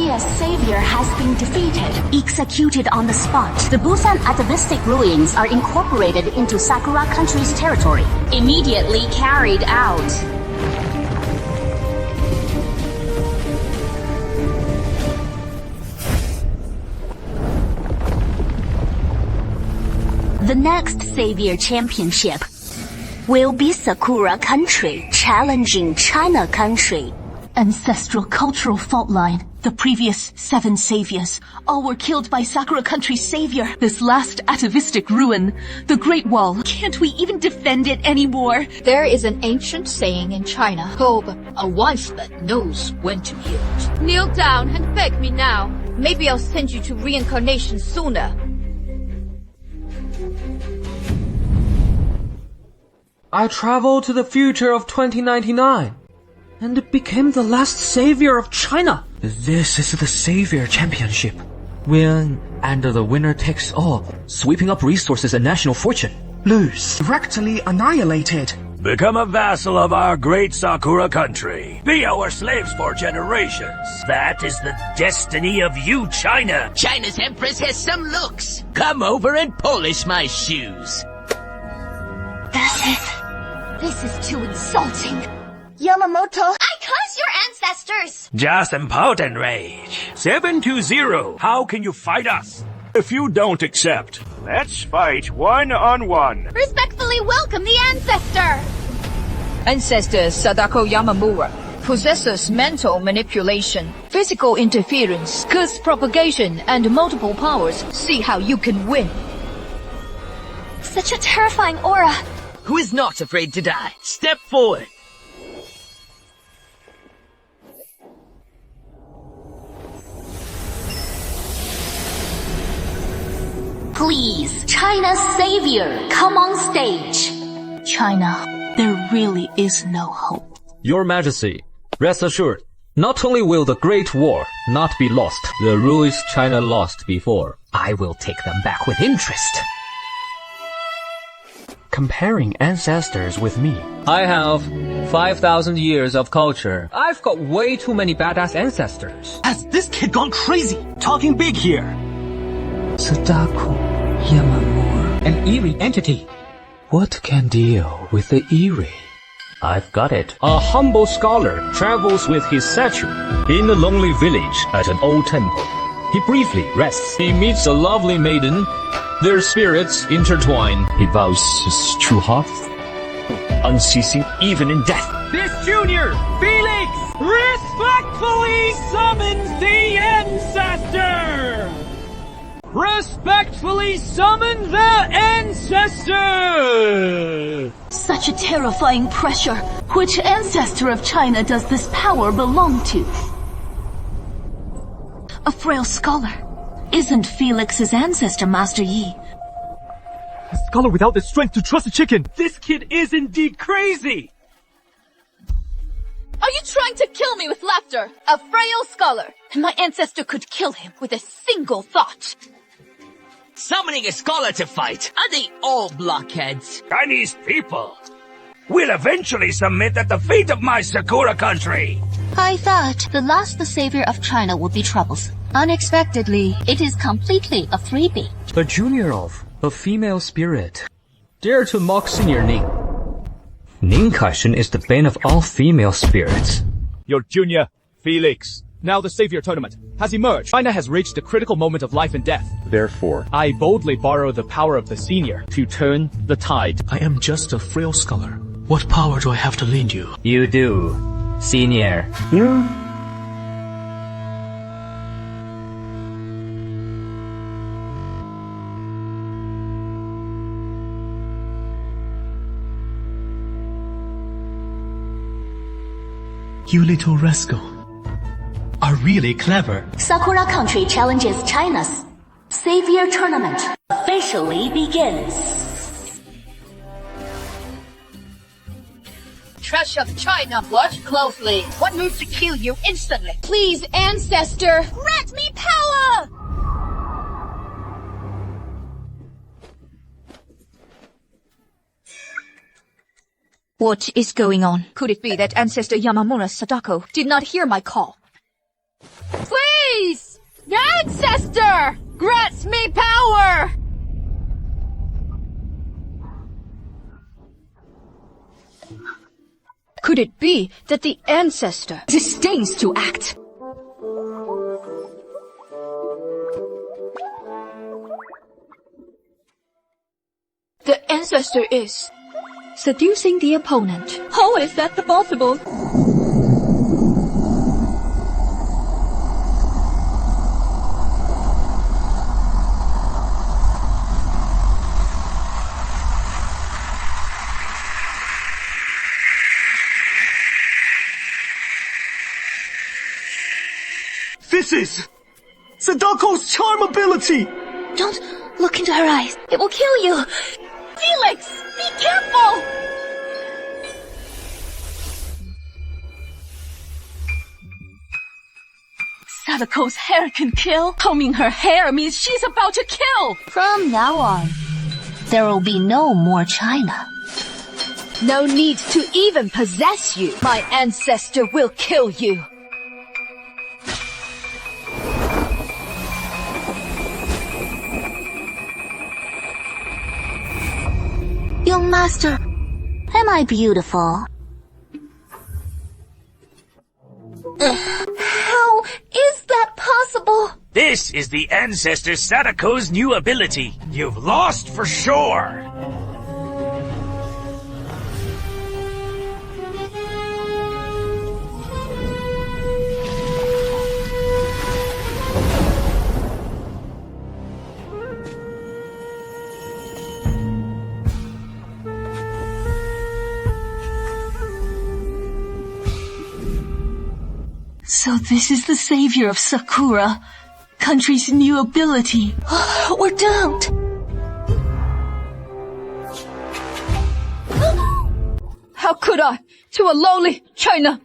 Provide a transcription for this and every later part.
Chaya's savior has been defeated, executed on the spot. The Busan atavistic ruins are incorporated into Sakura country's territory. Immediately carried out. The next Savior Championship will be Sakura country challenging China country. Ancestral cultural fault line. The previous 7 saviors all were killed by Sakura country's savior. This last atavistic ruin, the Great Wall, can't we even defend it anymore? There is an ancient saying in China, Kobe, a wise man knows when to yield. Kneel down and beg me now. Maybe I'll send you to reincarnation sooner. I traveled to the future of 2099 and became the last savior of China. This is the Savior Championship. Win, and the winner takes all, sweeping up resources and national fortune. Lose, directly annihilated. Become a vassal of our great Sakura country. Be our slaves for generations. That is the destiny of you, China. China's empress has some looks. Come over and polish my shoes. This is too insulting. Yamamoto, I curse your ancestors! Just impotent rage. 720, how can you fight us? If you don't accept, let's fight one-on-one. Respectfully welcome the ancestor! Ancestor Sadako Yamamura possesses mental manipulation, physical interference, curse propagation, and multiple powers. See how you can win. Such a terrifying aura. Who is not afraid to die? Step forward. Please, China's savior, come on stage. China, there really is no hope. Your Majesty, rest assured, not only will the Great War not be lost, the ruins China lost before, I will take them back with interest. Comparing ancestors with me. I have 5,000 years of culture. I've got way too many badass ancestors. Has this kid gone crazy? Talking big here. Sadako Yamamura. An eerie entity. What can deal with the eerie? I've got it. A humble scholar travels with his statue in a lonely village at an old temple. He briefly rests. He meets a lovely maiden. Their spirits intertwine. He vows his true heart, unceasing even in death. This junior, Felix, respectfully summons the ancestor! Respectfully summon the ancestor! Such a terrifying pressure. Which ancestor of China does this power belong to? A frail scholar. Isn't Felix's ancestor Master Yi? A scholar without the strength to trust a chicken! This kid is indeed crazy! Are you trying to kill me with laughter? A frail scholar, and my ancestor could kill him with a single thought. Summoning a scholar to fight. Are they all blockheads? Chinese people will eventually submit at the feet of my Sakura country. I thought the last savior of China would be troublesome. Unexpectedly, it is completely a freebie. A junior elf, a female spirit, dare to mock senior Ning. Ning Kaishen is the bane of all female spirits. Your junior, Felix. Now the savior tournament has emerged. China has reached the critical moment of life and death. Therefore, I boldly borrow the power of the senior to turn the tide. I am just a frail scholar. What power do I have to lend you? You do, senior. You little rascal are really clever. Sakura country challenges China's savior tournament officially begins. Trash of China, watch closely. What moves to kill you instantly? Please, ancestor, grant me power! What is going on? Could it be that ancestor Yamamura Sadako did not hear my call? Please! Ancestor grants me power! Could it be that the ancestor disdains to act? The ancestor is seducing the opponent. How is that possible? This is Sadako's charm ability! Don't look into her eyes. It will kill you. Felix, be careful! Sadako's hair can kill. Combing her hair means she's about to kill. From now on, there will be no more China. No need to even possess you. My ancestor will kill you. Young master, am I beautiful? How is that possible? This is the ancestor Sadako's new ability. You've lost for sure. So this is the savior of Sakura, country's new ability. We're doomed. How could I, to a lowly China,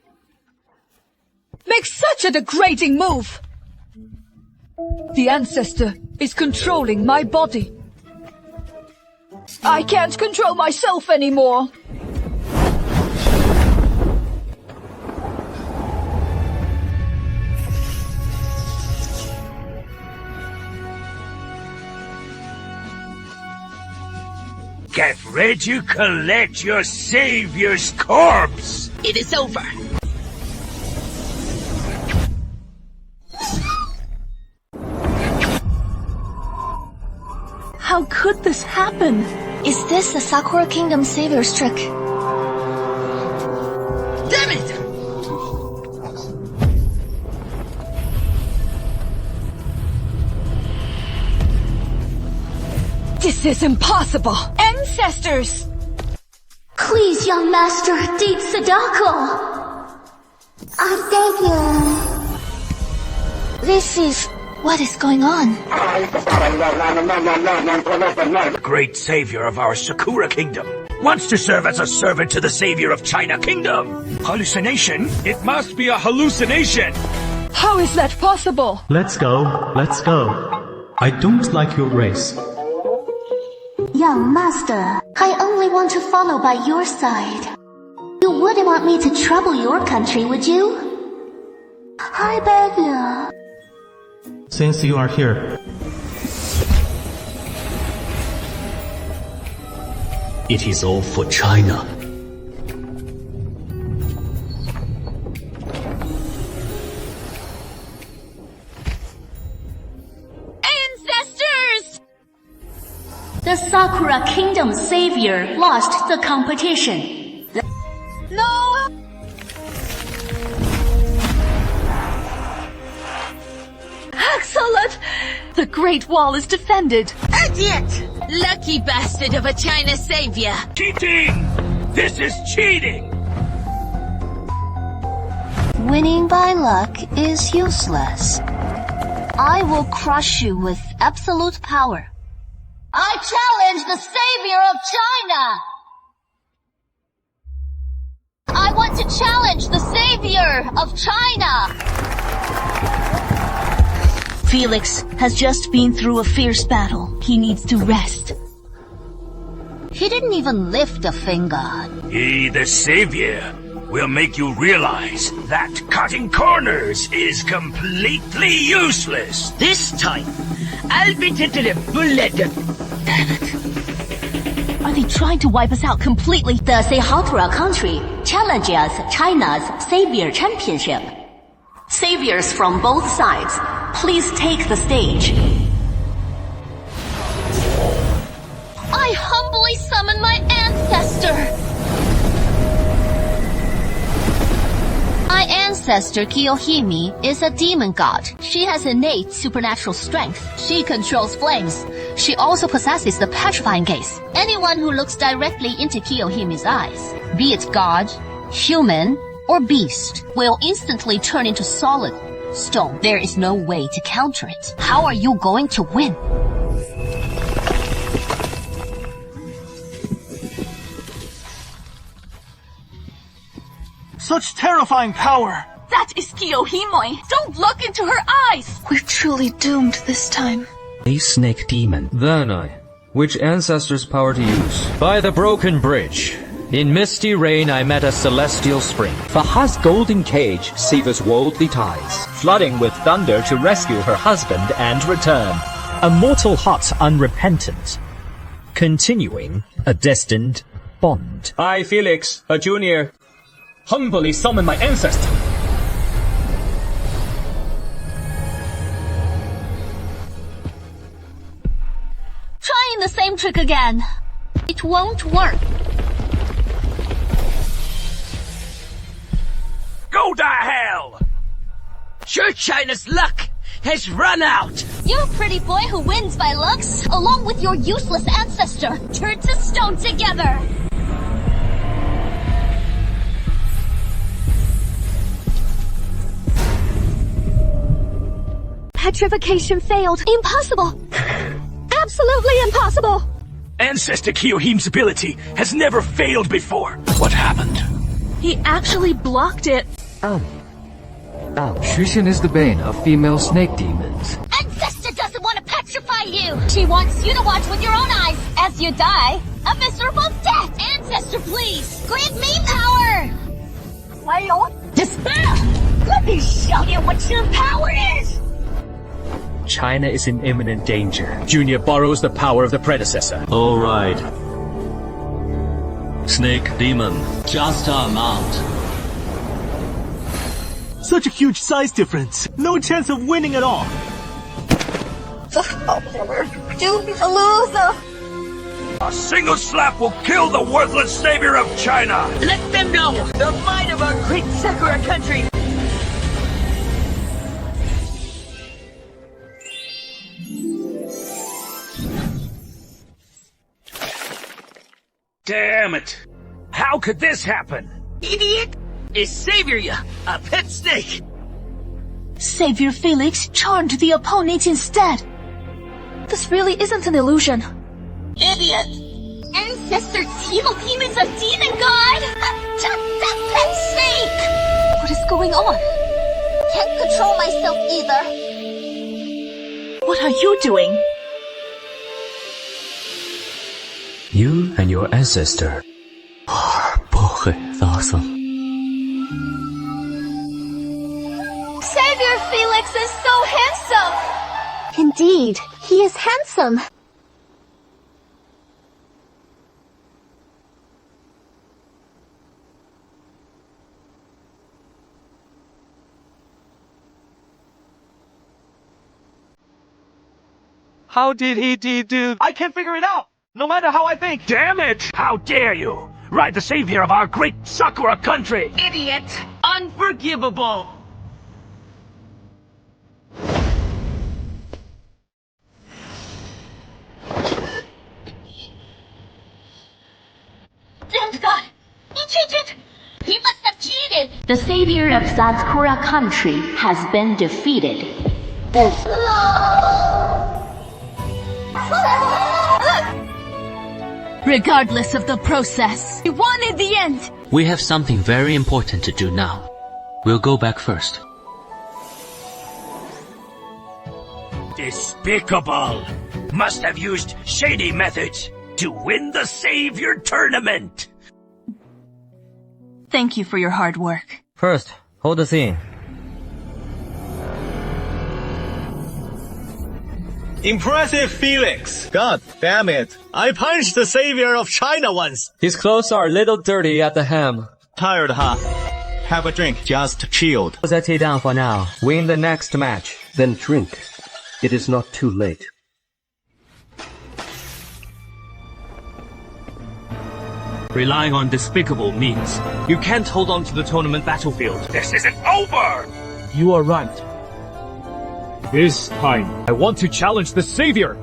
make such a degrading move? The ancestor is controlling my body. I can't control myself anymore. Get ready to collect your savior's corpse! It is over. How could this happen? Is this the Sakura Kingdom savior's trick? Damn it! This is impossible! Ancestors! Please, young master, deep Sadako! I beg you. This is... what is going on? The great savior of our Sakura Kingdom wants to serve as a servant to the savior of China Kingdom. Hallucination? It must be a hallucination! How is that possible? Let's go, let's go. I don't like your race. Young master, I only want to follow by your side. You wouldn't want me to trouble your country, would you? I beg you. Since you are here, it is all for China. The Sakura Kingdom savior lost the competition. No! Excellent! The Great Wall is defended. Idiot! Lucky bastard of a China savior. Cheating! This is cheating! Winning by luck is useless. I will crush you with absolute power. I challenge the savior of China! I want to challenge the savior of China! Felix has just been through a fierce battle. He needs to rest. He didn't even lift a finger. He, the savior, will make you realize that cutting corners is completely useless. This time, I'll beat it to the bullet. Are they trying to wipe us out completely? The Sehatra country challenges China's Savior Championship. Saviors from both sides, please take the stage. I humbly summon my ancestor. My ancestor, Kiyohime, is a demon god. She has innate supernatural strength. She controls flames. She also possesses the petrifying gaze. Anyone who looks directly into Kiyohime's eyes, be it god, human, or beast, will instantly turn into solid stone. There is no way to counter it. How are you going to win? Such terrifying power! That is Kiyohime. Don't look into her eyes. We're truly doomed this time. A snake demon. Then which ancestor's power to use? By the broken bridge. In misty rain I met a celestial spring. Faha's golden cage severs worldly ties, flooding with thunder to rescue her husband and return. A mortal heart unrepentant, continuing a destined bond. I, Felix, a junior, humbly summon my ancestor. Trying the same trick again. It won't work. Go to hell! Sure, China's luck has run out. You're a pretty boy who wins by looks, along with your useless ancestor, turned to stone together. Petrification failed. Impossible. Absolutely impossible. Ancestor Kiyohime's ability has never failed before. What happened? He actually blocked it. Shushin is the bane of female snake demons. Ancestor doesn't want to petrify you. She wants you to watch with your own eyes as you die a miserable death. Ancestor, please, grant me power. Despair! Let me show you what your power is! China is in imminent danger. Junior borrows the power of the predecessor. All right. Snake demon. Just a amount. Such a huge size difference. No chance of winning at all. A single slap will kill the worthless savior of China! Let them know the might of our great Sakura country. Damn it! How could this happen? Idiot! Is Savior a pet snake? Savior Felix charmed the opponent instead. This really isn't an illusion. Idiot! Ancestor Team is a demon god. That pet snake. What is going on? Can't control myself either. What are you doing? You and your ancestor are portrayed awesome. Savior Felix is so handsome. Indeed, he is handsome. How did he do? I can't figure it out! No matter how I think! Damn it! How dare you! Ride the savior of our great Sakura country! Idiot! Unforgivable! Damn God! He cheated! He must have cheated! The savior of Sakura country has been defeated. Regardless of the process, we won in the end! We have something very important to do now. We'll go back first. Despicable! Must have used shady methods to win the savior tournament! Thank you for your hard work. First, hold the scene. Impressive, Felix! God damn it. I punched the savior of China once. His clothes are a little dirty at the hem. Tired, huh? Have a drink. Just chilled. Set it down for now. Win the next match. Then drink. It is not too late. Relying on despicable means, you can't hold on to the tournament battlefield. This isn't over! You are right. This time, I want to challenge the savior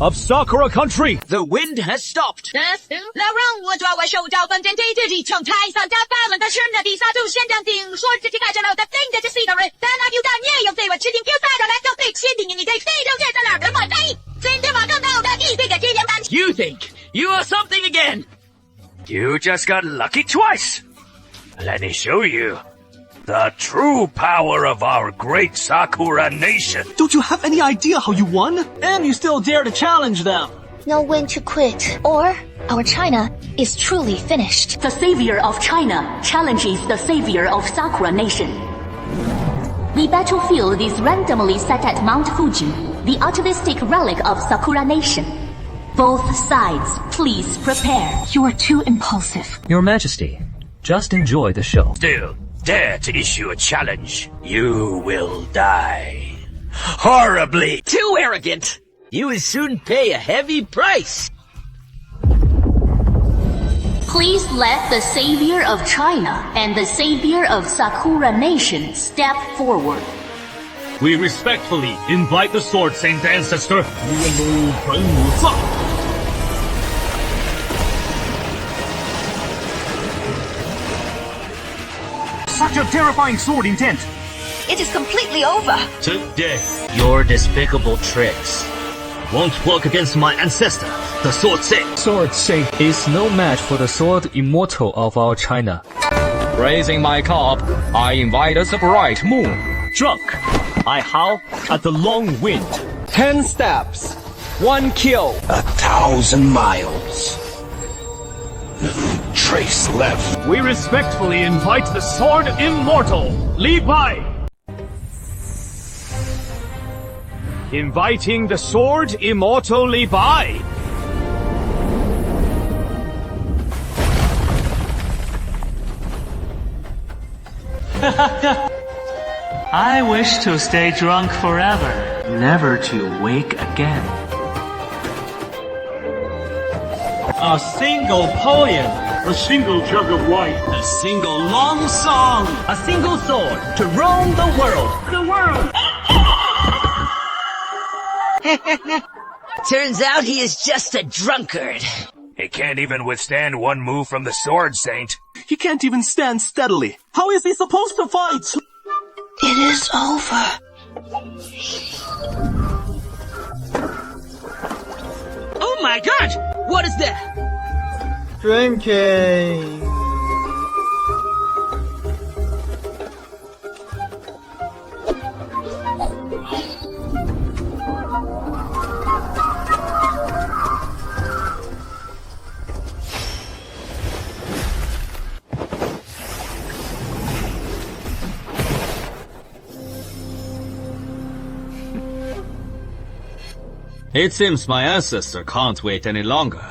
of Sakura Country. The wind has stopped. 来让我抓我手脚本天地之地成台上加大了的是那第三组先将定说这题改成了的定的这是一个人但那有的你用这我指定标赛的来就对先定你对非洲这在哪儿的买飞真的马上到的一这个节点版 You think you are something again? You just got lucky twice. Let me show you the true power of our great Sakura nation. Don't you have any idea how you won? And you still dare to challenge them. Know when to quit, or our China is truly finished. The savior of China challenges the savior of Sakura Nation. The battlefield is randomly set at Mount Fuji, the atavistic relic of Sakura Nation. Both sides, please prepare. You are too impulsive. Your Majesty, just enjoy the show. Still dare to issue a challenge. You will die horribly. Too arrogant. You will soon pay a heavy price. Please let the savior of China and the savior of Sakura Nation step forward. We respectfully invite the Sword Saint Ancestor. Such a terrifying sword intent. It is completely over. Today, Your despicable tricks won't work against my ancestor, the Sword Saint. Sword Saint Is no match for the sword immortal of our China. Raising my cup, I invite us a bright moon. Drunk, I howl at the long wind. 10 steps. 1 kill. 1,000 miles. Trace left. We respectfully invite the sword immortal, Li Bai. Inviting the sword immortal Li Bai. I wish to stay drunk forever, never to wake again. A single poem. A single jug of wine. A single long song. A single sword to roam the world. The world. Turns out he is just a drunkard. He can't even withstand one move from the Sword Saint. He can't even stand steadily. How is he supposed to fight? It is over. Oh my god! What is that? Drinking. It seems my ancestor can't wait any longer.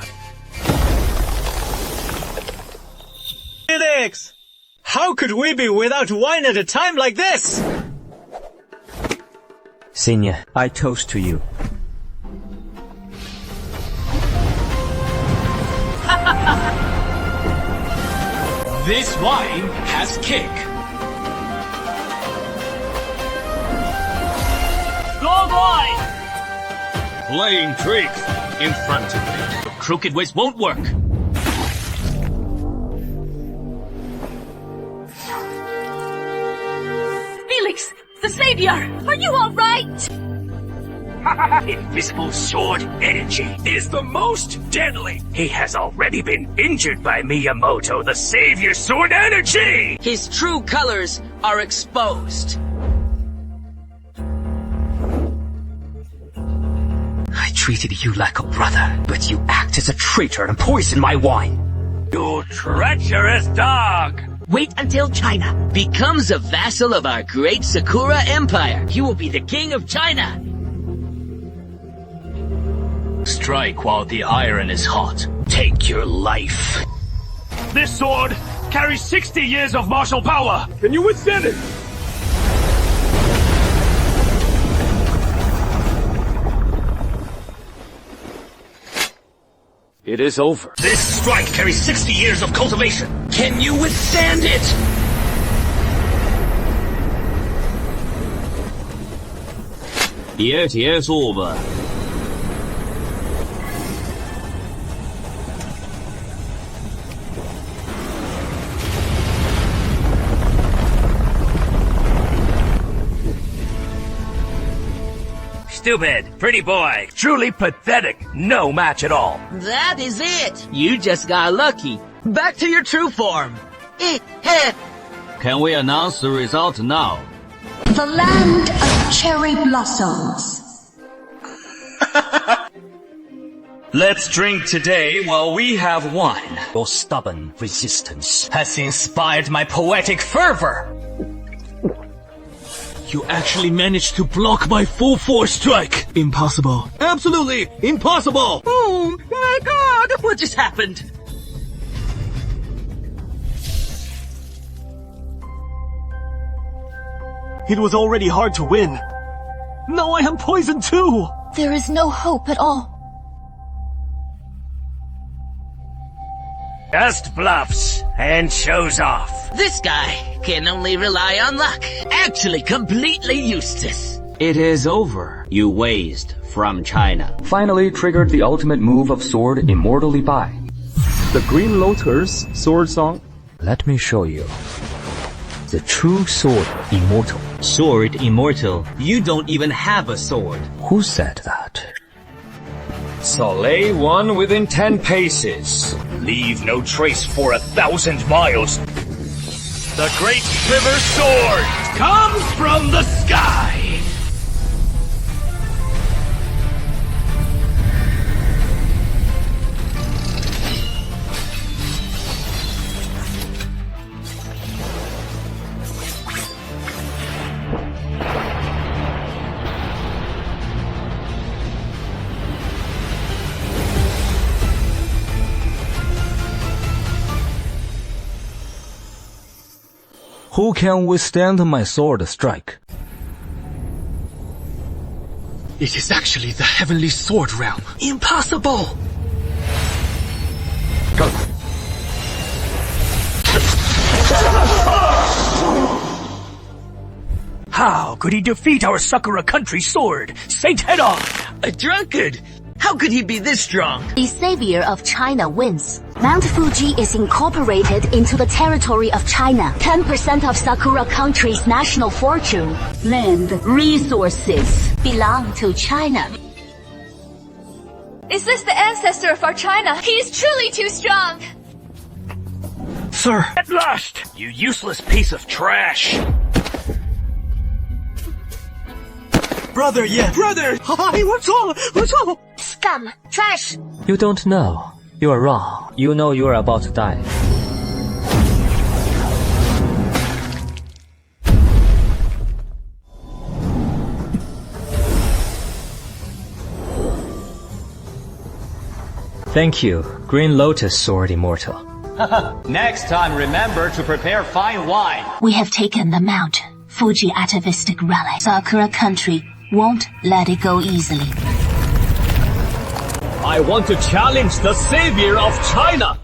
Felix! How could we be without wine at a time like this? Senior, I toast to you. This wine has kick. Gold wine! Playing tricks in front of me. The crooked ways won't work. Felix, the savior, are you all right? Invisible sword energy is the most deadly. He has already been injured by Miyamoto, the savior sword energy. His true colors are exposed. I treated you like a brother, but you act as a traitor and poison my wine. You treacherous dog! Wait until China becomes a vassal of our great Sakura Empire. You will be the king of China. Strike while the iron is hot. Take your life. This sword carries 60 years of martial power. Can you withstand it? It is over. This strike carries 60 years of cultivation. Can you withstand it? It is over. Stupid, pretty boy, truly pathetic, no match at all. That is it. You just got lucky. Back to your true form. Can we announce the result now? The land of cherry blossoms. Let's drink today while we have wine. Your stubborn resistance has inspired my poetic fervor. You actually managed to block my full force strike. Impossible. Absolutely impossible. Oh my god, what just happened? It was already hard to win. Now I am poisoned too. There is no hope at all. Just bluffs and shows off. This guy can only rely on luck. Actually completely useless. It is over. You waste from China. Finally triggered the ultimate move of sword immortally by. The Green Lotus sword song. Let me show you. The true sword immortal. Sword immortal. You don't even have a sword. Who said that? Soleil won within 10 paces. Leave no trace for 1,000 miles. The great river sword comes from the sky. Who can withstand my sword strike? It is actually the heavenly sword realm. Impossible! How could he defeat our Sakura country sword? Saint head-on! A drunkard! How could he be this strong? The savior of China wins. Mount Fuji is incorporated into the territory of China. 10% of Sakura country's national fortune, land, resources belong to China. Is this the ancestor of our China? He is truly too strong. Sir! At last! You useless piece of trash! Brother, yeah. Brother! Hi, what's wrong? What's wrong? Scum! Trash! You don't know. You are wrong. You know you are about to die. Thank you, Green Lotus Sword Immortal. Next time, remember to prepare fine wine. We have taken the Mount Fuji atavistic relic. Sakura country won't let it go easily. I want to challenge the savior of China.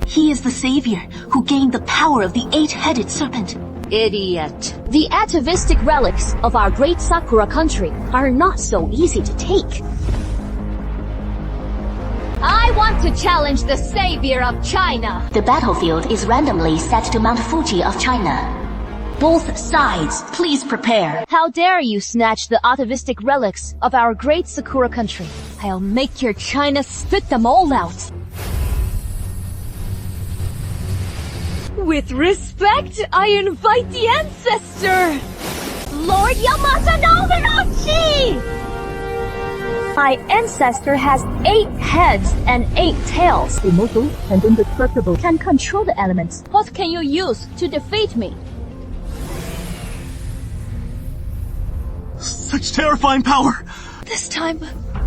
He is the savior who gained the power of the 8-headed serpent. Idiot. The atavistic relics of our great Sakura country are not so easy to take. I want to challenge the savior of China. The battlefield is randomly set to Mount Fuji of China. Both sides, please prepare. How dare you snatch the atavistic relics of our great Sakura country. I'll make your China spit them all out. With respect, I invite the ancestor, Lord Yamata no Orochi! My ancestor has 8 heads and 8 tails. Immortal and indestructible, can control the elements. What can you use to defeat me? Such terrifying power! This time,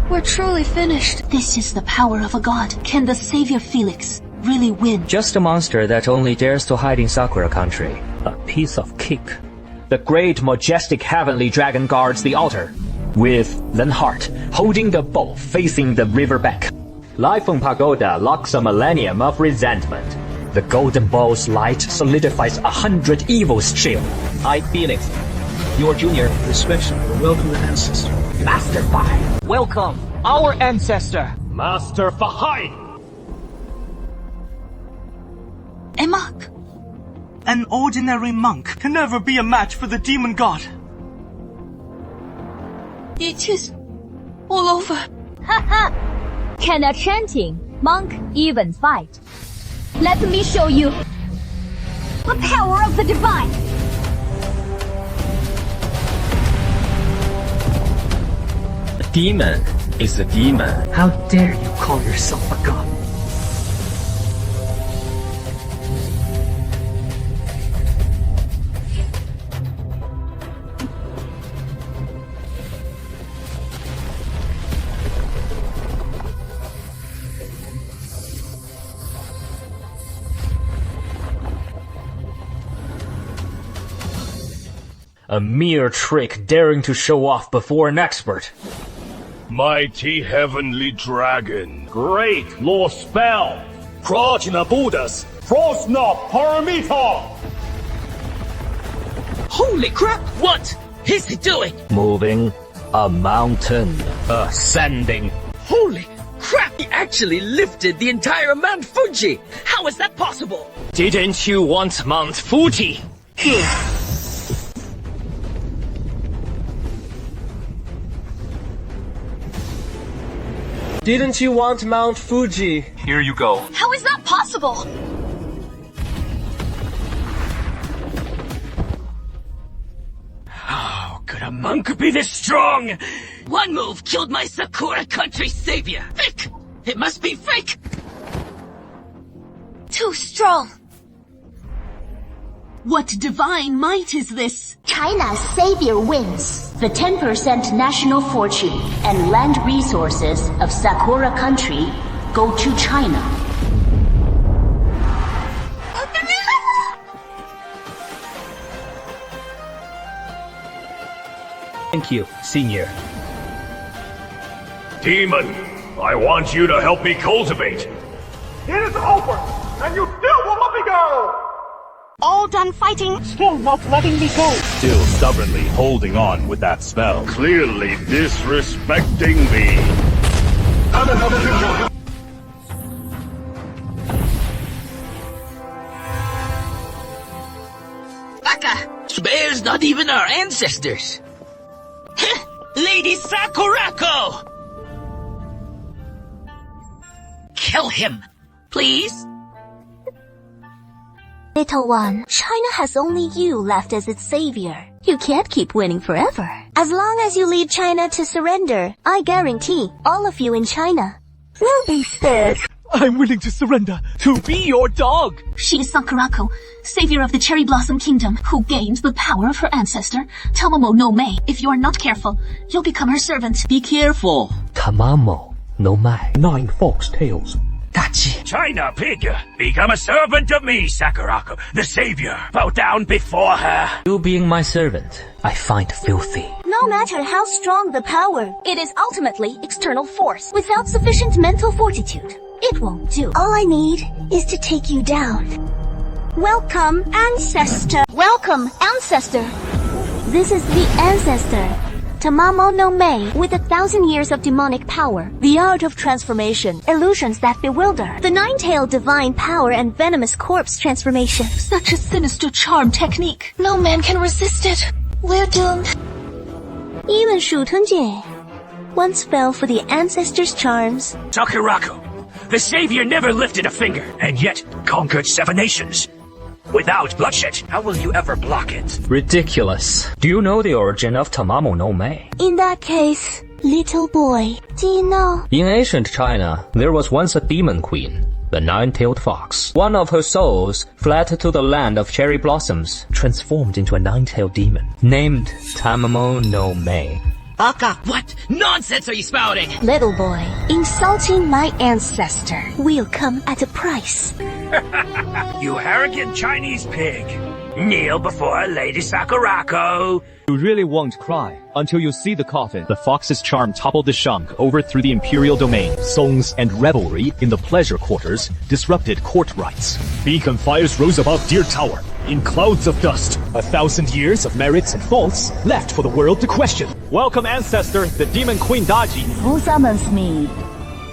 we're truly finished. This is the power of a god. Can the savior Felix really win? Just a monster that only dares to hide in Sakura country. A piece of cake. The great, majestic heavenly dragon guards the altar, with Lenhart holding the bow facing the riverbank. Lifeng Pagoda locks a millennium of resentment. The golden bow's light solidifies 100 evils' shield. I, Felix, your junior, respect the welcome ancestor. Master Fahai, Welcome, our ancestor. Master Fahai! A monk. An ordinary monk can never be a match for the demon god. It is all over. Haha! Can a chanting monk even fight? Let me show you the power of the divine. A demon is a demon. How dare you call yourself a god? a mere trick daring to show off before an expert. Mighty heavenly dragon. Great law spell. Prajna Buddhas. Frostna Paramita. Holy crap! What is he doing? Moving a mountain. Ascending. Holy crap! He actually lifted the entire Mount Fuji! How is that possible? Didn't you want Mount Fuji? Here. Didn't you want Mount Fuji? Here you go. How is that possible? How could a monk be this strong? One move killed my Sakura country savior. Fake! It must be fake! Too strong. What divine might is this? China's savior wins. The 10% national fortune and land resources of Sakura country go to China. Thank you, Senior. Demon, I want you to help me cultivate. It is over, and you still won't let me go! All done fighting? Still not letting me go. Still stubbornly holding on with that spell. Clearly disrespecting me. Baka! Spare's not even our ancestors! Lady Sakurako! Kill him, please? Little one, China has only you left as its savior. You can't keep winning forever. As long as you lead China to surrender, I guarantee all of you in China will be spared. I'm willing to surrender to be your dog. She is Sakurako, savior of the Cherry Blossom Kingdom, who gained the power of her ancestor, Tamamo no Mei. If you are not careful, you'll become her servant. Be careful. Tamamo no Mei. 9 foxtails. Dachi. China pig, become a servant of me, Sakurako, the savior. Bow down before her. You being my servant, I find filthy. No matter how strong the power, it is ultimately external force. Without sufficient mental fortitude, it won't do. All I need is to take you down. Welcome, ancestor. Welcome, ancestor. This is the ancestor, Tamamo no Mei, with 1,000 years of demonic power. The art of transformation, illusions that bewilder. The 9-tailed divine power and venomous corpse transformation. Such a sinister charm technique. No man can resist it. We're doomed. Even Shu Tunjie once fell for the ancestor's charms. Sakurako, the savior never lifted a finger, and yet conquered 7 nations. Without bloodshed, how will you ever block it? Ridiculous. Do you know the origin of Tamamo no Mei? In that case, Little boy, do you know? In ancient China, there was once a demon queen, the nine-tailed fox. One of her souls fled to the land of cherry blossoms, transformed into a nine-tailed demon, named Tamamo no Mei. Aka, what nonsense are you spouting? Little boy, insulting my ancestor will come at a price. You arrogant Chinese pig. Kneel before Lady Sakurako. You really won't cry until you see the coffin. The fox's charm toppled the shunk, overthrew the imperial domain. Songs and revelry in the pleasure quarters disrupted court rites. Beacon fires rose above Deer Tower in clouds of dust. 1,000 years of merits and faults left for the world to question. Welcome, ancestor, the demon queen Daji. Who summons me?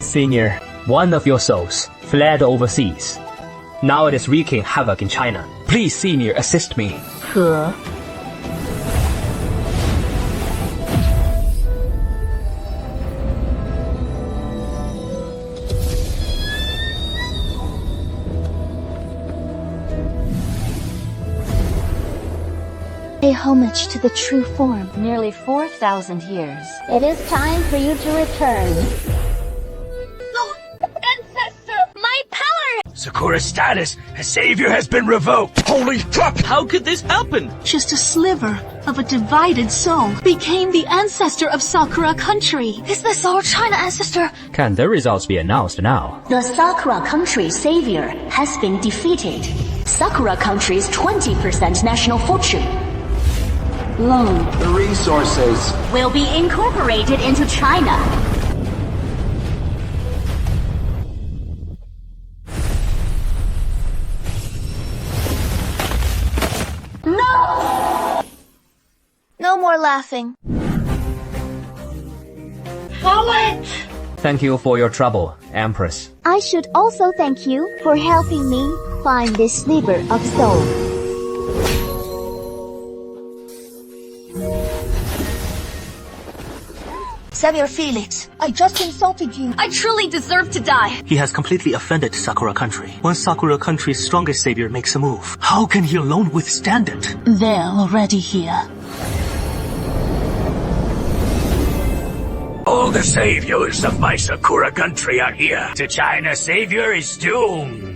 Senior, one of your souls fled overseas. Now it is wreaking havoc in China. Please, Senior, assist me. Huh? Pay homage to the true form. Nearly 4,000 years. It is time for you to return. My power! Sakura's status as savior has been revoked. Holy crap! How could this happen? Just a sliver of a divided soul became the ancestor of Sakura country. Is this our China ancestor? Can the results be announced now? The Sakura country savior has been defeated. Sakura country's 20% national fortune The resources will be incorporated into China. No! No more laughing. Forward! Thank you for your trouble, Empress. I should also thank you for helping me find this sliver of soul. Savior Felix, I just insulted you. I truly deserve to die. He has completely offended Sakura country. Once Sakura country's strongest savior makes a move, how can he alone withstand it? They're already here. All the saviors of my Sakura country are here. To China, savior is doomed.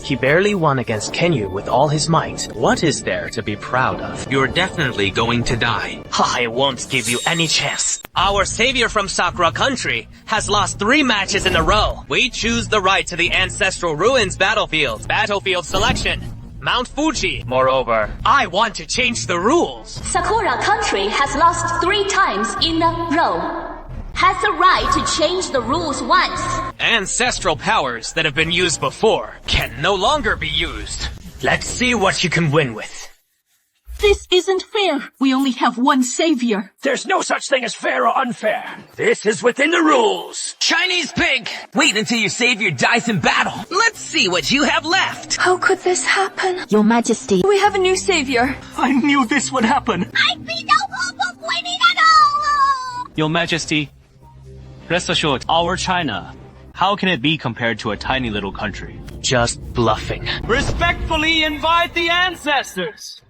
He barely won against Kenyu with all his might. What is there to be proud of? You're definitely going to die. I won't give you any chance. Our savior from Sakura country has lost 3 matches in a row. We choose the right to the ancestral ruins battlefield. Battlefield selection. Mount Fuji. Moreover, I want to change the rules. Sakura country has lost 3 times in a row. Has the right to change the rules once. Ancestral powers that have been used before can no longer be used. Let's see what you can win with. This isn't fair. We only have one savior. There's no such thing as fair or unfair. This is within the rules. Chinese pig! Wait until your savior dies in battle. Let's see what you have left. How could this happen? Your Majesty. We have a new savior. I knew this would happen. Your Majesty, rest assured, our China, how can it be compared to a tiny little country? Just bluffing. Respectfully invite the ancestors!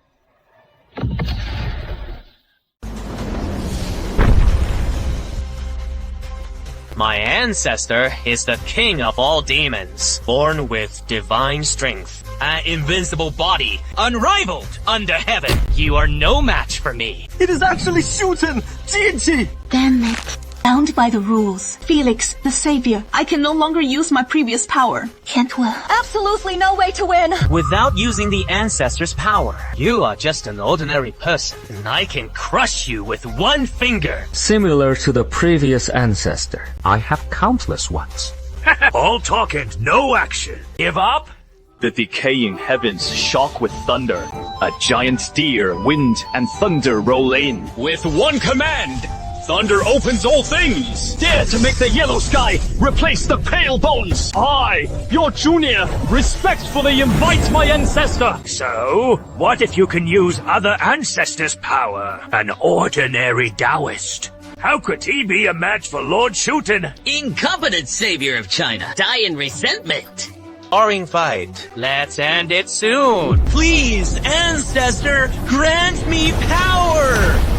My ancestor is the king of all demons, born with divine strength, an invincible body, unrivaled under heaven. You are no match for me. It is actually Shuten! Jinji! Damn it. Bound by the rules. Felix, the savior. I can no longer use my previous power. Can't win. Absolutely no way to win. Without using the ancestor's power, you are just an ordinary person, and I can crush you with one finger. Similar to the previous ancestor, I have countless ones. All talk and no action. Give up? The decaying heavens shock with thunder. A giant deer, wind, and thunder roll in. With one command! Thunder opens all things! Dare to make the yellow sky replace the pale bones! I, your junior, respectfully invite my ancestor! So, what if you can use other ancestors' power? An ordinary Taoist. How could he be a match for Lord Shuten? Incompetent savior of China. Die in resentment. Boring fight. Let's end it soon. Please, ancestor, grant me power!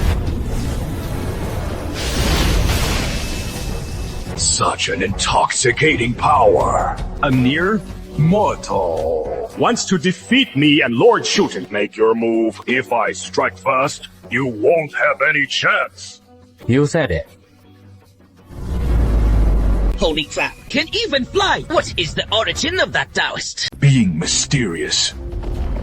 Such an intoxicating power. A mere mortal wants to defeat me and Lord Shooten. Make your move. If I strike first, you won't have any chance. You said it. Holy crap, can even fly! What is the origin of that Taoist? Being mysterious.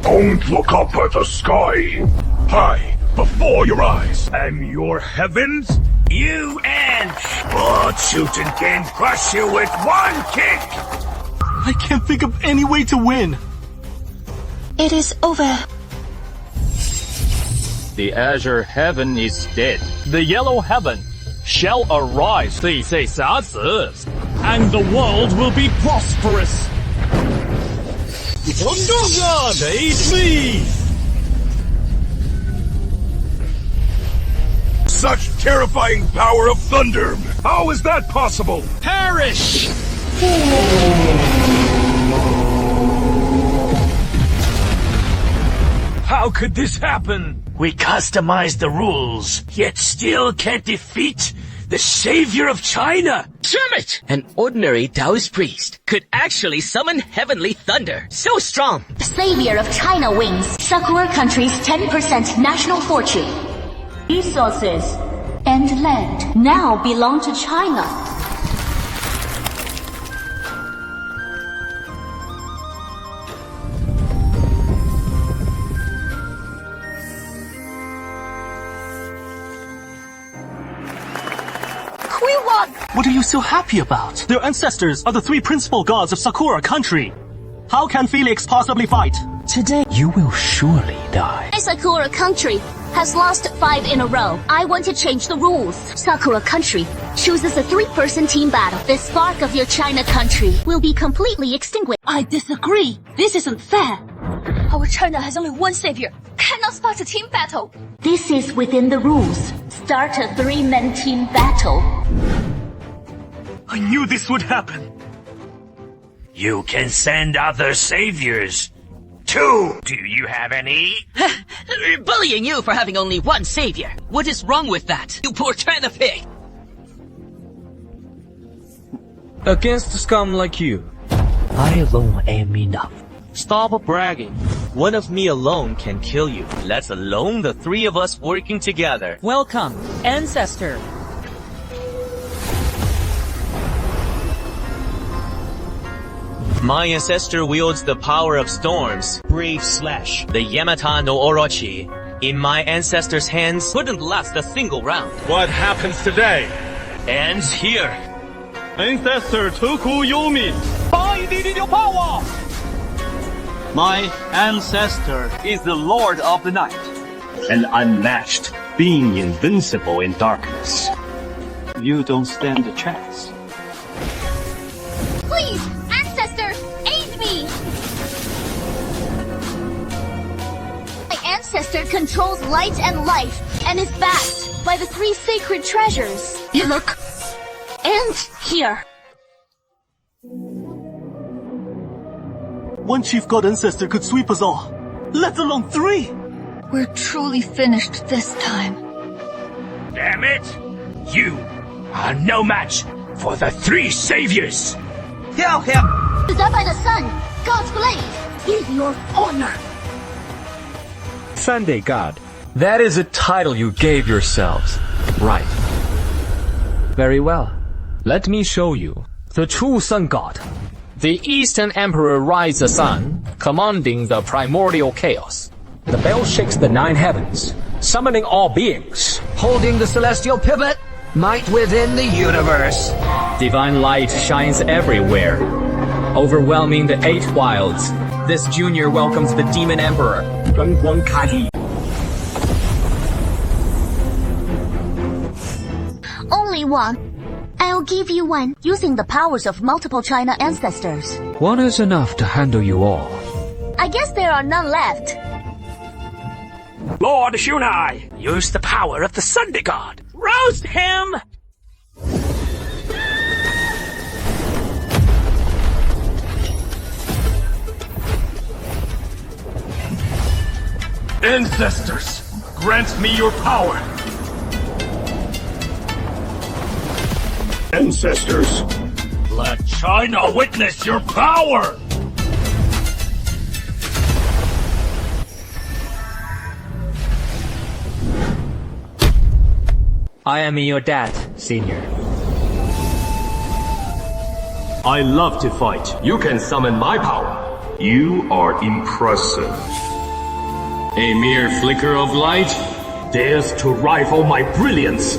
Don't look up at the sky. High, before your eyes. And your heavens? You ants! Lord Shooten can crush you with one kick! I can't think of any way to win. It is over. The azure heaven is dead. The yellow heaven shall arise, and the world will be prosperous. God, aid me! Such terrifying power of thunder! How is that possible? Perish! How could this happen? We customized the rules, yet still can't defeat the savior of China! Hermit! An ordinary Taoist priest could actually summon heavenly thunder. So strong! The savior of China wins. Sakura country's 10% national fortune. Resources and land now belong to China. We won! What are you so happy about? Their ancestors are the three principal gods of Sakura country. How can Felix possibly fight? Today, you will surely die. Sakura country has lost 5 in a row. I want to change the rules. Sakura country chooses a 3-person team battle. The spark of your China country will be completely extinguished. I disagree. This isn't fair. Our China has only one savior. Cannot start a team battle. This is within the rules. Start a 3-man team battle. I knew this would happen. You can send other saviors. 2. Do you have any? Bullying you for having only one savior. What is wrong with that? You poor China pig! Against scum like you, I alone am enough. Stop bragging. One of me alone can kill you, let alone the 3 of us working together. Welcome, ancestor. My ancestor wields the power of storms, brave slash. The Yamata no Orochi in my ancestor's hands wouldn't last a single round. What happens today? Ends here. Ancestor Toku Yomi. I needed your power! My ancestor is the Lord of the Night. An unmatched, being invincible in darkness. You don't stand a chance. Please, ancestor, aid me! My ancestor controls light and life and is backed by the 3 sacred treasures. You look. And here. One chief god ancestor could sweep us all, let alone 3! We're truly finished this time. Damn it! You are no match for the 3 saviors! Kill him! Is that by the sun? God's blade! In your honor! Sunday God. That is a title you gave yourselves. Right. Very well. Let me show you the true sun god. The Eastern Emperor rides the sun, commanding the primordial chaos. The bell shakes the 9 heavens, summoning all beings. Holding the celestial pivot, might within the universe. Divine light shines everywhere, overwhelming the 8 wilds. This junior welcomes the demon emperor. Only one. I'll give you one, using the powers of multiple China ancestors. One is enough to handle you all. I guess there are none left. Lord Shunai, use the power of the Sunday God. Roast him! Ancestors, grant me your power. ancestors! Let China witness your power! I am your dad, Senior. I love to fight. You can summon my power. You are impressive. A mere flicker of light dares to rival my brilliance.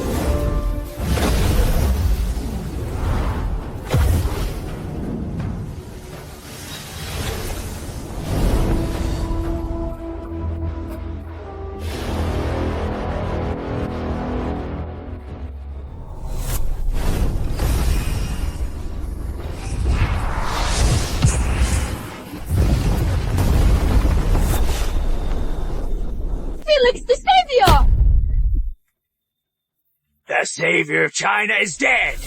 Felix the Savior! The savior of China is dead!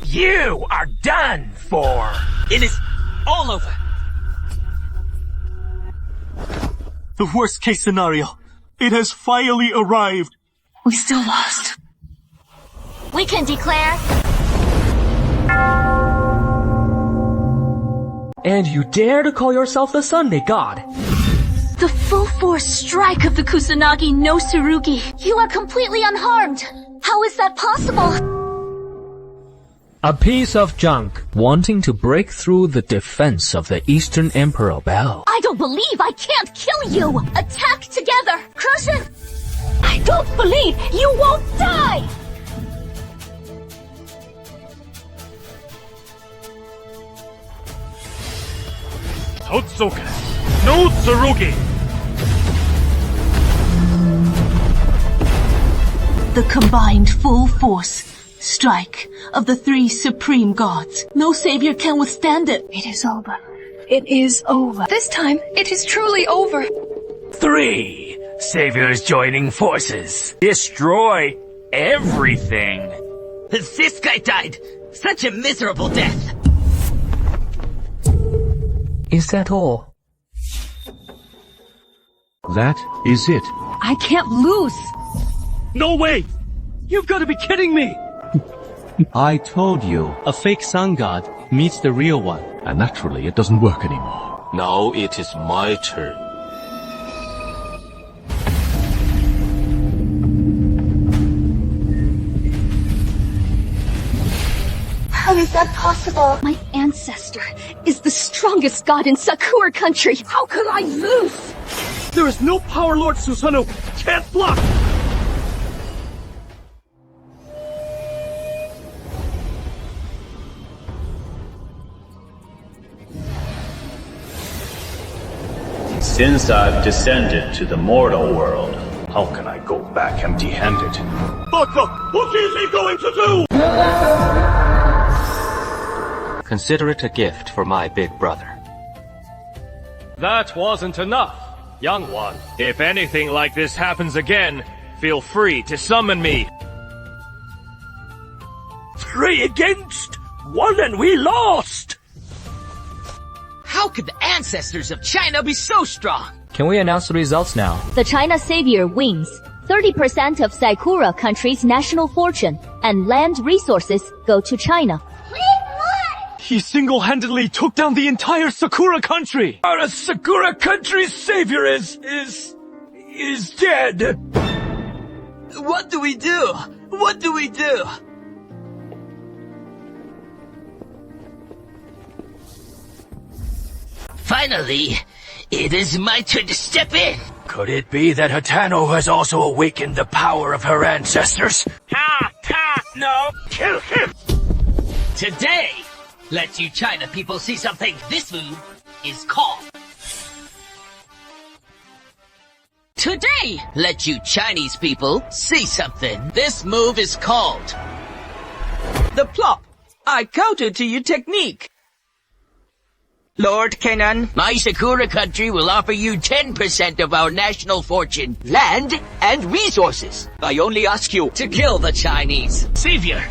You are done for! It is all over. The worst case scenario. It has finally arrived. We still lost. We can declare... And you dare to call yourself the Sunday God? The full force strike of the Kusanagi no Tsurugi. You are completely unharmed. How is that possible? A piece of junk wanting to break through the defense of the Eastern Emperor Bell. I don't believe I can't kill you! Attack together! Crush it! I don't believe you won't die! Totsuka no Tsurugi! The combined full force strike of the three supreme gods. No savior can withstand it. It is over. It is over. This time, it is truly over. 3 saviors joining forces. Destroy everything. This guy died. Such a miserable death. Is that all? That is it. I can't lose. No way! You've got to be kidding me! I told you, a fake sun god meets the real one. And naturally, it doesn't work anymore. Now it is my turn. How is that possible? My ancestor is the strongest god in Sakura country. How could I lose? There is no power Lord Susanoo can't block! Since I've descended to the mortal world, how can I go back empty-handed? Baka, what is he going to do? Consider it a gift for my big brother. That wasn't enough, young one. If anything like this happens again, feel free to summon me. 3 against 1 and we lost! How could the ancestors of China be so strong? Can we announce the results now? The China Savior wins 30% of Sakura country's national fortune, and land resources go to China. He single-handedly took down the entire Sakura country! Our Sakura country's savior is dead! What do we do? What do we do? Finally, it is my turn to step in. Could it be that Hatano has also awakened the power of her ancestors? No! Kill him! Today, let you China people see something. This move is called. Today, let you Chinese people see something. This move is called. The plop. I counter to your technique. Lord Kenan, my Sakura country will offer you 10% of our national fortune, land, and resources. I only ask you to kill the Chinese savior.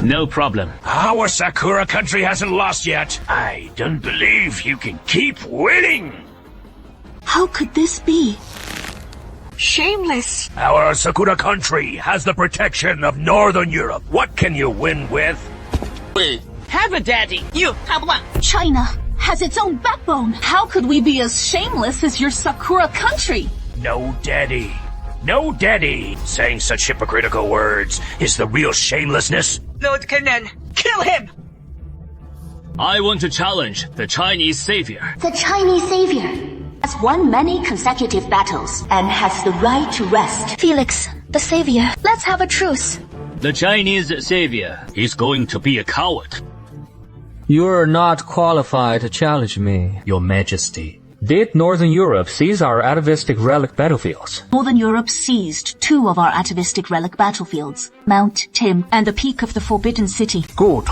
No problem. Our Sakura country hasn't lost yet. I don't believe you can keep winning. How could this be? Shameless. Our Sakura country has the protection of Northern Europe. What can you win with? Have a daddy. You have one. China has its own backbone. How could we be as shameless as your Sakura country? No daddy. No daddy. Saying such hypocritical words is the real shamelessness. Lord Kennen, kill him! I want to challenge the Chinese savior. The Chinese savior has won many consecutive battles and has the right to rest. Felix, the savior, let's have a truce. The Chinese savior is going to be a coward. You're not qualified to challenge me, Your Majesty. Did Northern Europe seize our atavistic relic battlefields? Northern Europe seized 2 of our atavistic relic battlefields, Mount Tim and the Peak of the Forbidden City. Good.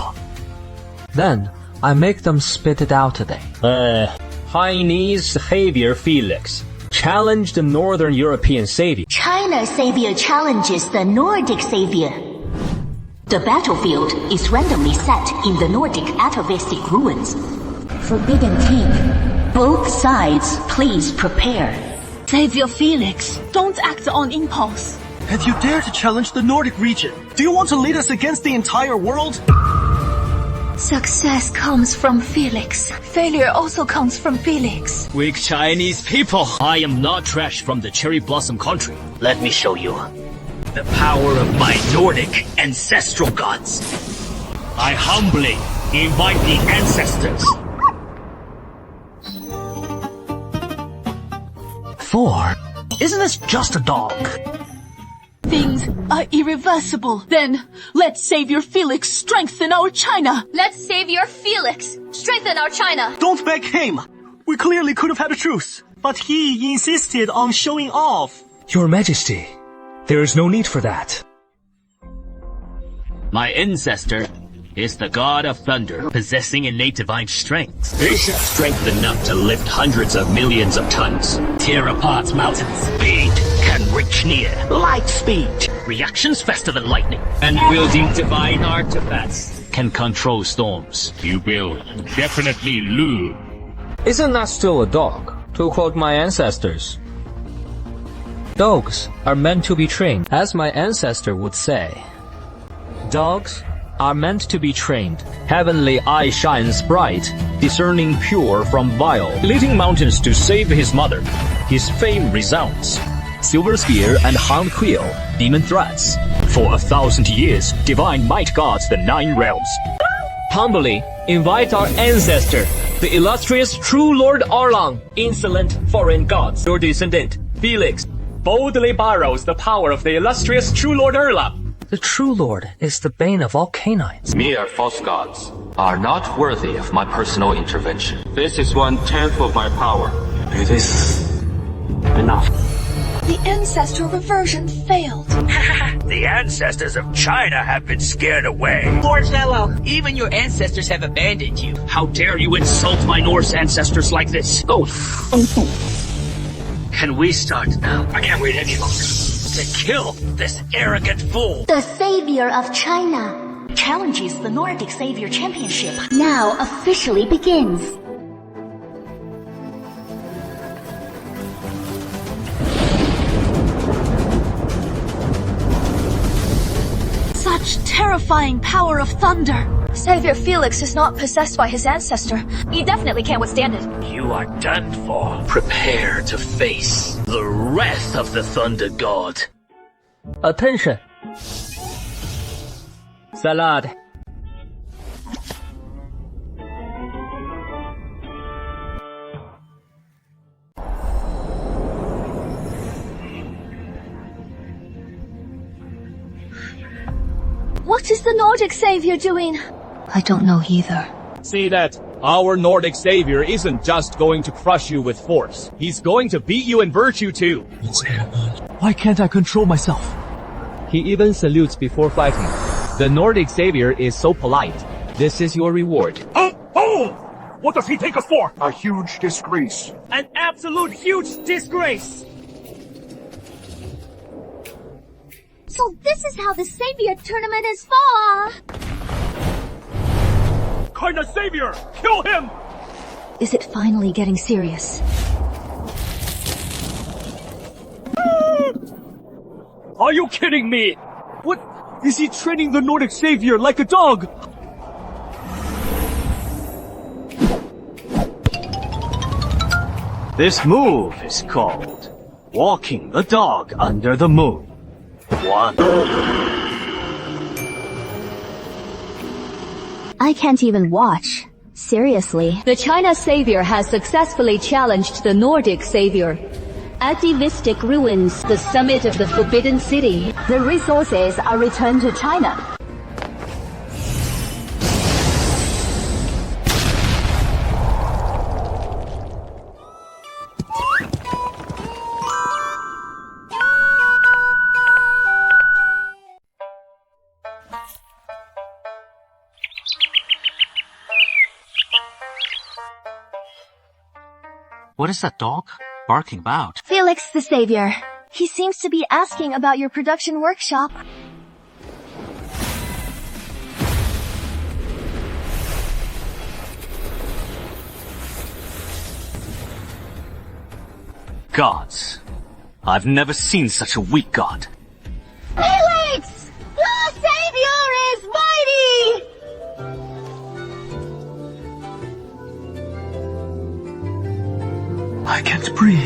Then, I make them spit it out today. Chinese savior Felix. Challenge the Northern European savior. China's savior challenges the Nordic savior. The battlefield is randomly set in the Nordic atavistic ruins. Forbidden King. Both sides, please prepare. Savior Felix, don't act on impulse. And you dare to challenge the Nordic region? Do you want to lead us against the entire world? Success comes from Felix. Failure also comes from Felix. Weak Chinese people. I am not trash from the cherry blossom country. Let me show you the power of my Nordic ancestral gods. I humbly invite the ancestors. 4. Isn't this just a dog? Things are irreversible. Then, let Savior Felix strengthen our China. Let Savior Felix strengthen our China. Don't beg him. We clearly could have had a truce, but he insisted on showing off. Your Majesty, there is no need for that. My ancestor is the god of thunder, possessing innate divine strength. Strength enough to lift hundreds of millions of tons, tear apart mountains. Speed can reach near. Light speed. Reactions faster than lightning. And wielding divine artifacts can control storms. You will definitely lose. Isn't that still a dog, to quote my ancestors? Dogs are meant to be trained, as my ancestor would say. Dogs are meant to be trained. Heavenly eye shines bright, discerning pure from vile. Leading mountains to save his mother. His fame resounds. Silver Spear and Hound Quill, demon threats. For 1,000 years, divine might guards the 9 realms. Humbly invite our ancestor, the illustrious true Lord Arlang, insolent foreign gods. Your descendant, Felix, boldly borrows the power of the illustrious true Lord Erla. The true Lord is the bane of all canines. Mere false gods are not worthy of my personal intervention. This is 1/10 of my power. It is enough. The ancestral reversion failed. The ancestors of China have been scared away. Lord Fellow, even your ancestors have abandoned you. How dare you insult my Norse ancestors like this? Go. Can we start now? I can't wait any longer. To kill this arrogant fool. The savior of China challenges the Nordic Savior Championship. Now officially begins. Such terrifying power of thunder. Savior Felix is not possessed by his ancestor. He definitely can't withstand it. You are done for. Prepare to face the wrath of the Thunder God. Attention! Salad. What is the Nordic Savior doing? I don't know either. See that? Our Nordic savior isn't just going to crush you with force. He's going to beat you in virtue too. Why can't I control myself? He even salutes before fighting. The Nordic savior is so polite. This is your reward. Oh! What does he take us for? A huge disgrace. An absolute huge disgrace! So this is how the Savior tournament is fought. Kind of savior! Kill him! Is it finally getting serious? Are you kidding me? What? Is he training the Nordic savior like a dog? This move is called Walking the Dog Under the Moon. 1. I can't even watch. Seriously. The China savior has successfully challenged the Nordic savior. Atavistic ruins, the summit of the Forbidden City. The resources are returned to China. What is that dog barking about? Felix the savior. He seems to be asking about your production workshop. Gods. I've never seen such a weak god. Felix! The savior is mighty! I can't breathe.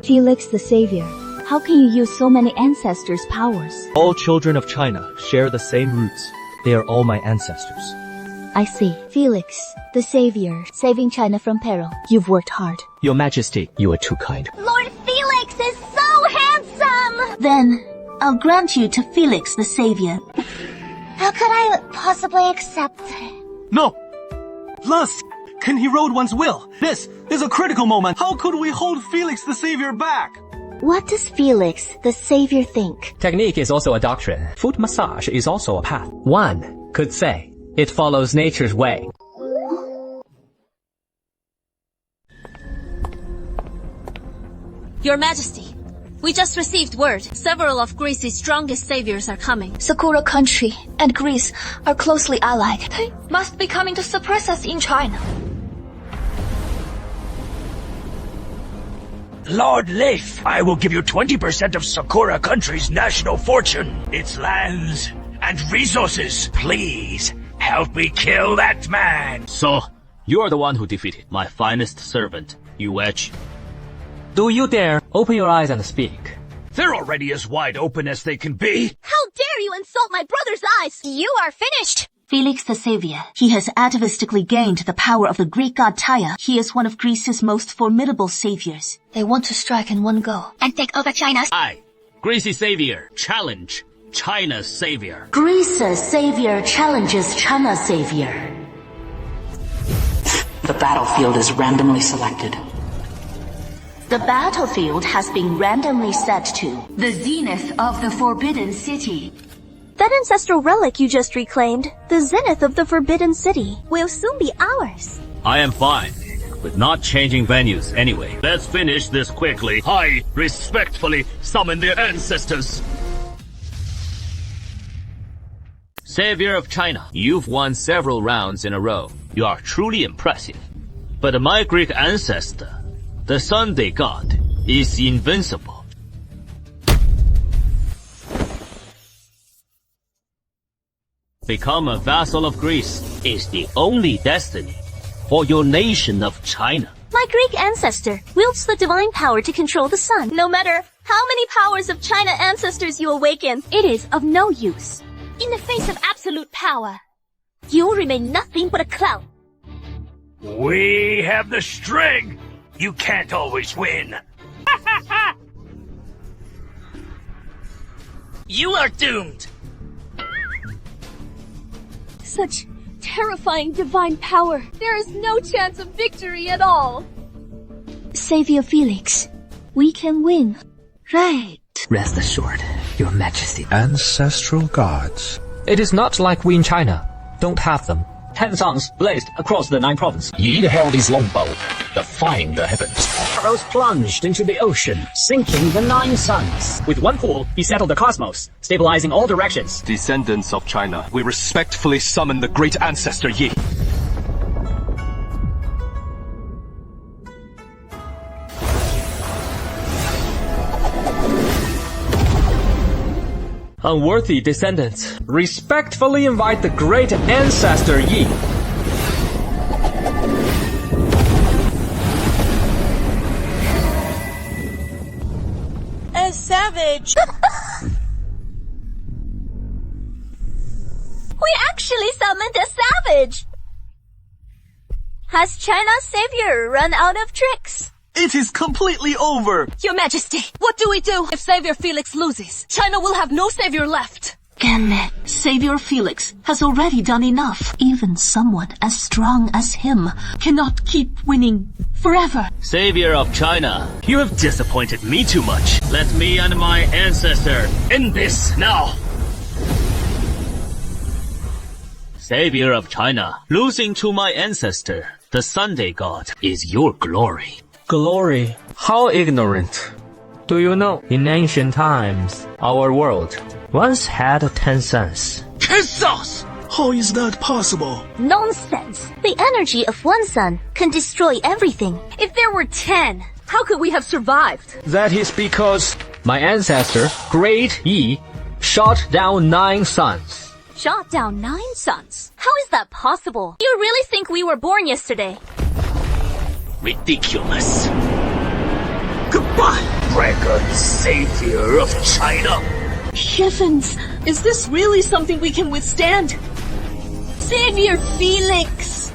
Felix the savior, how can you use so many ancestors' powers? All children of China share the same roots. They are all my ancestors. I see. Felix, the savior, saving China from peril. You've worked hard. Your Majesty, you are too kind. Lord Felix is so handsome! Then, I'll grant you to Felix the savior. How could I possibly accept? No! Lust can erode one's will. This is a critical moment. How could we hold Felix the Savior back? What does Felix the savior think? Technique is also a doctrine. Foot massage is also a path. One could say it follows nature's way. Your Majesty, we just received word. Several of Greece's strongest saviors are coming. Sakura country and Greece are closely allied. They must be coming to suppress us in China. Lord Leif, I will give you 20% of Sakura country's national fortune, its lands, and resources. Please, help me kill that man. So, you're the one who defeated my finest servant, Yuech. Do you dare open your eyes and speak? They're already as wide open as they can be. How dare you insult my brother's eyes? You are finished! Felix the savior. He has atavistically gained the power of the Greek god Tyre. He is one of Greece's most formidable saviors. They want to strike in one go and take over China. I, Greece's savior, challenge China's savior. Greece's savior challenges China's savior. The battlefield is randomly selected. The battlefield has been randomly set to the zenith of the Forbidden City. That ancestral relic you just reclaimed, the zenith of the Forbidden City, will soon be ours. I am fine with not changing venues anyway. Let's finish this quickly. I respectfully summon their ancestors. Savior of China, you've won several rounds in a row. You are truly impressive. But my Greek ancestor, the Sunday god, is invincible. Become a vassal of Greece is the only destiny for your nation of China. My Greek ancestor wields the divine power to control the sun. No matter how many powers of China ancestors you awaken, it is of no use. In the face of absolute power, you will remain nothing but a clown. We have the string. You can't always win. You are doomed. Such terrifying divine power. There is no chance of victory at all. Savior Felix, we can win. Right. Rest assured, Your Majesty. Ancestral gods. It is not like we in China don't have them. 10 suns blazed across the 9 provinces. Yi held his longbow, defying the heavens. Arrows plunged into the ocean, sinking the 9 suns. With one pull, he settled the cosmos, stabilizing all directions. Descendants of China, we respectfully summon the great ancestor Yi. Unworthy descendants, respectfully invite the great ancestor Yi. A savage. We actually summoned a savage! Has China's savior run out of tricks? It is completely over! Your Majesty, what do we do if Savior Felix loses? China will have no savior left. Damn it. Savior Felix has already done enough. Even someone as strong as him cannot keep winning forever. Savior of China, you have disappointed me too much. Let me and my ancestor end this now. Savior of China, losing to my ancestor, the Sunday God, is your glory. Glory? How ignorant. Do you know, in ancient times, our world once had 10 suns. 10 suns? How is that possible? Nonsense. The energy of one sun can destroy everything. If there were 10, how could we have survived? That is because my ancestor, Great Yi, shot down 9 suns. Shot down 9 suns? How is that possible? You really think we were born yesterday? Ridiculous. Goodbye, dragon savior of China. Heavens, is this really something we can withstand? Savior Felix!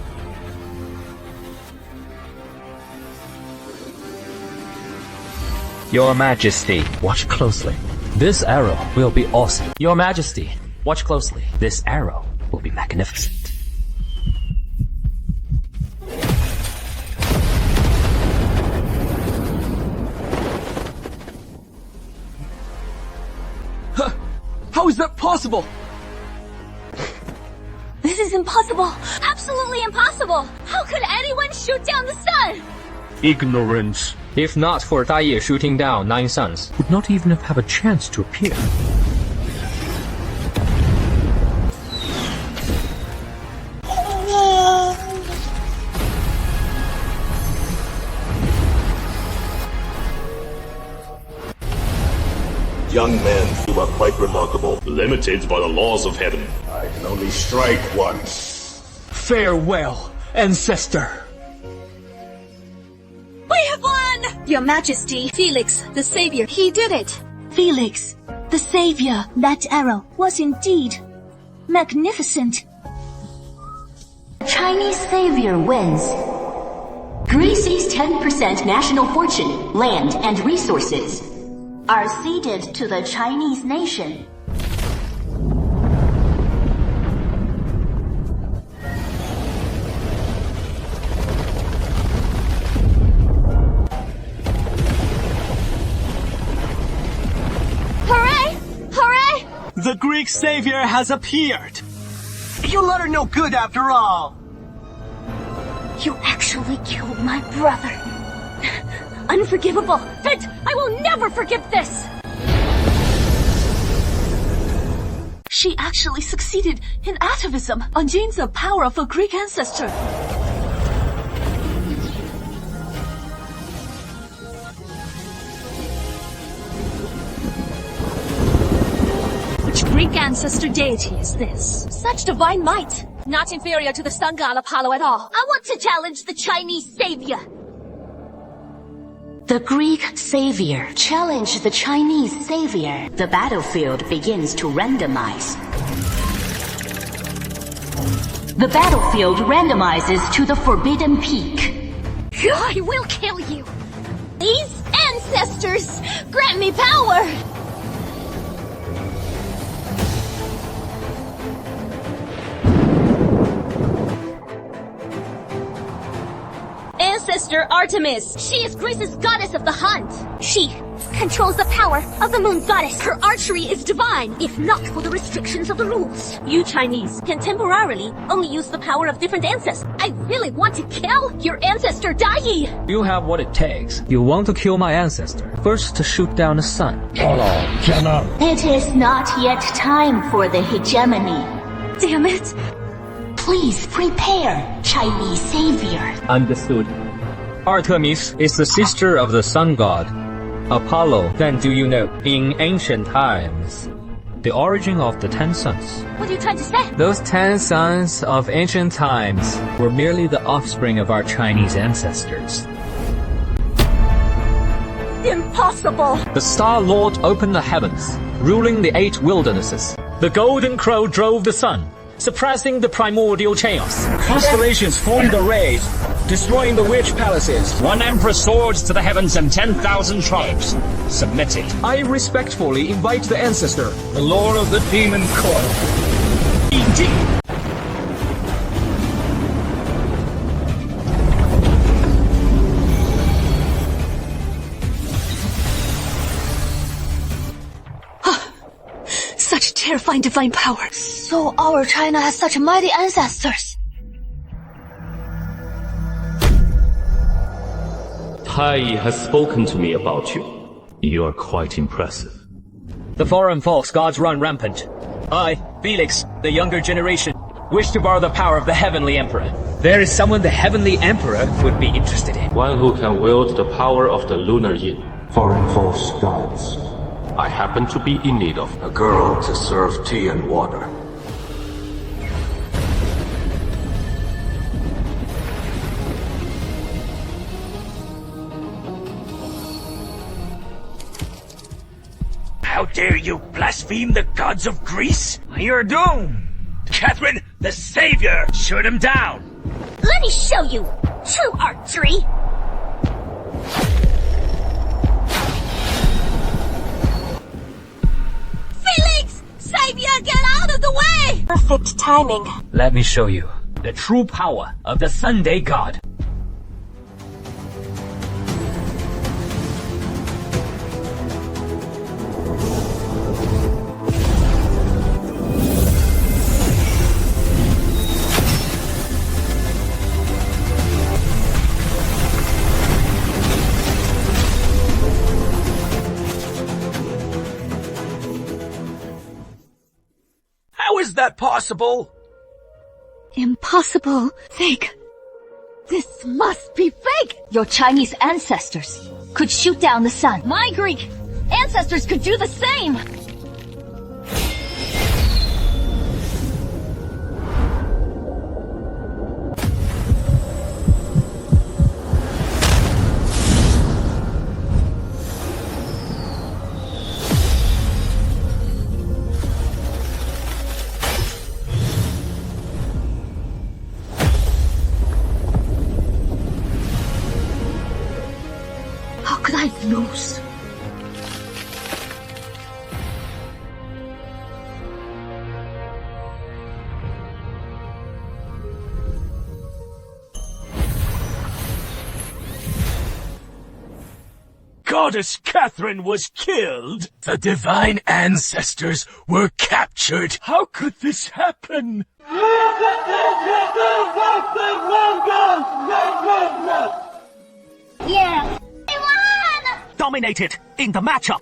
Your Majesty, watch closely. This arrow will be awesome. Your Majesty, watch closely. This arrow will be magnificent. How is that possible? This is impossible. Absolutely impossible. How could anyone shoot down the sun? Ignorance. If not for Daiye shooting down 9 suns, would not even have a chance to appear. Young men, you are quite remarkable. Limited by the laws of heaven. I can only strike once. Farewell, ancestor. We have won! Your Majesty, Felix, the Savior, he did it. Felix, the savior. That arrow was indeed magnificent. Chinese savior wins. Greece's 10% national fortune, land, and resources are ceded to the Chinese nation. Hooray! Hooray! The Greek savior has appeared. You let her no good after all. You actually killed my brother. Unforgivable. But I will never forgive this! She actually succeeded in atavism, unchains the power of a Greek ancestor. Which Greek ancestor deity is this? Such divine might! Not inferior to the sun god Apollo at all. I want to challenge the Chinese savior. The Greek savior challenged the Chinese savior. The battlefield begins to randomize. The battlefield randomizes to the Forbidden Peak. I will kill you! These ancestors grant me power! Ancestor Artemis! She is Greece's goddess of the hunt! She controls the power of the moon goddess. Her archery is divine, if not for the restrictions of the rules. You Chinese can temporarily only use the power of different ancestors. I really want to kill your ancestor Daiyi! You have what it takes. You want to kill my ancestor. First to shoot down the sun. It is not yet time for the hegemony. Damn it! Please prepare, Chinese savior. Understood. Artemis is the sister of the sun god. Apollo, then do you know, in ancient times, The origin of the 10 sons. What are you trying to say? Those 10 sons of ancient times were merely the offspring of our Chinese ancestors. Impossible! The Star Lord opened the heavens, ruling the 8 wildernesses. The Golden Crow drove the sun, suppressing the primordial chaos. Constellations formed the rays, destroying the witch palaces. One emperor soared to the heavens and 10,000 tribes submitted. I respectfully invite the ancestor, the lord of the demon coil. Such terrifying divine power. So our China has such mighty ancestors. Tai has spoken to me about you. You are quite impressive. The foreign false gods run rampant. I, Felix, the younger generation, wish to borrow the power of the Heavenly Emperor. There is someone the Heavenly Emperor would be interested in. One who can wield the power of the lunar yin. Foreign false gods. I happen to be in need of a girl to serve tea and water. How dare you blaspheme the gods of Greece? You're doomed! Catherine, the savior! Shoot him down! Let me show you true archery. Felix! Savior, get out of the way! Perfect timing. Let me show you the true power of the Sunday God. How is that possible? Impossible. Fake. This must be fake. Your Chinese ancestors could shoot down the sun. My Greek ancestors could do the same. How could I lose? Goddess Catherine was killed. The divine ancestors were captured. How could this happen? Yeah. Dominated in the matchup.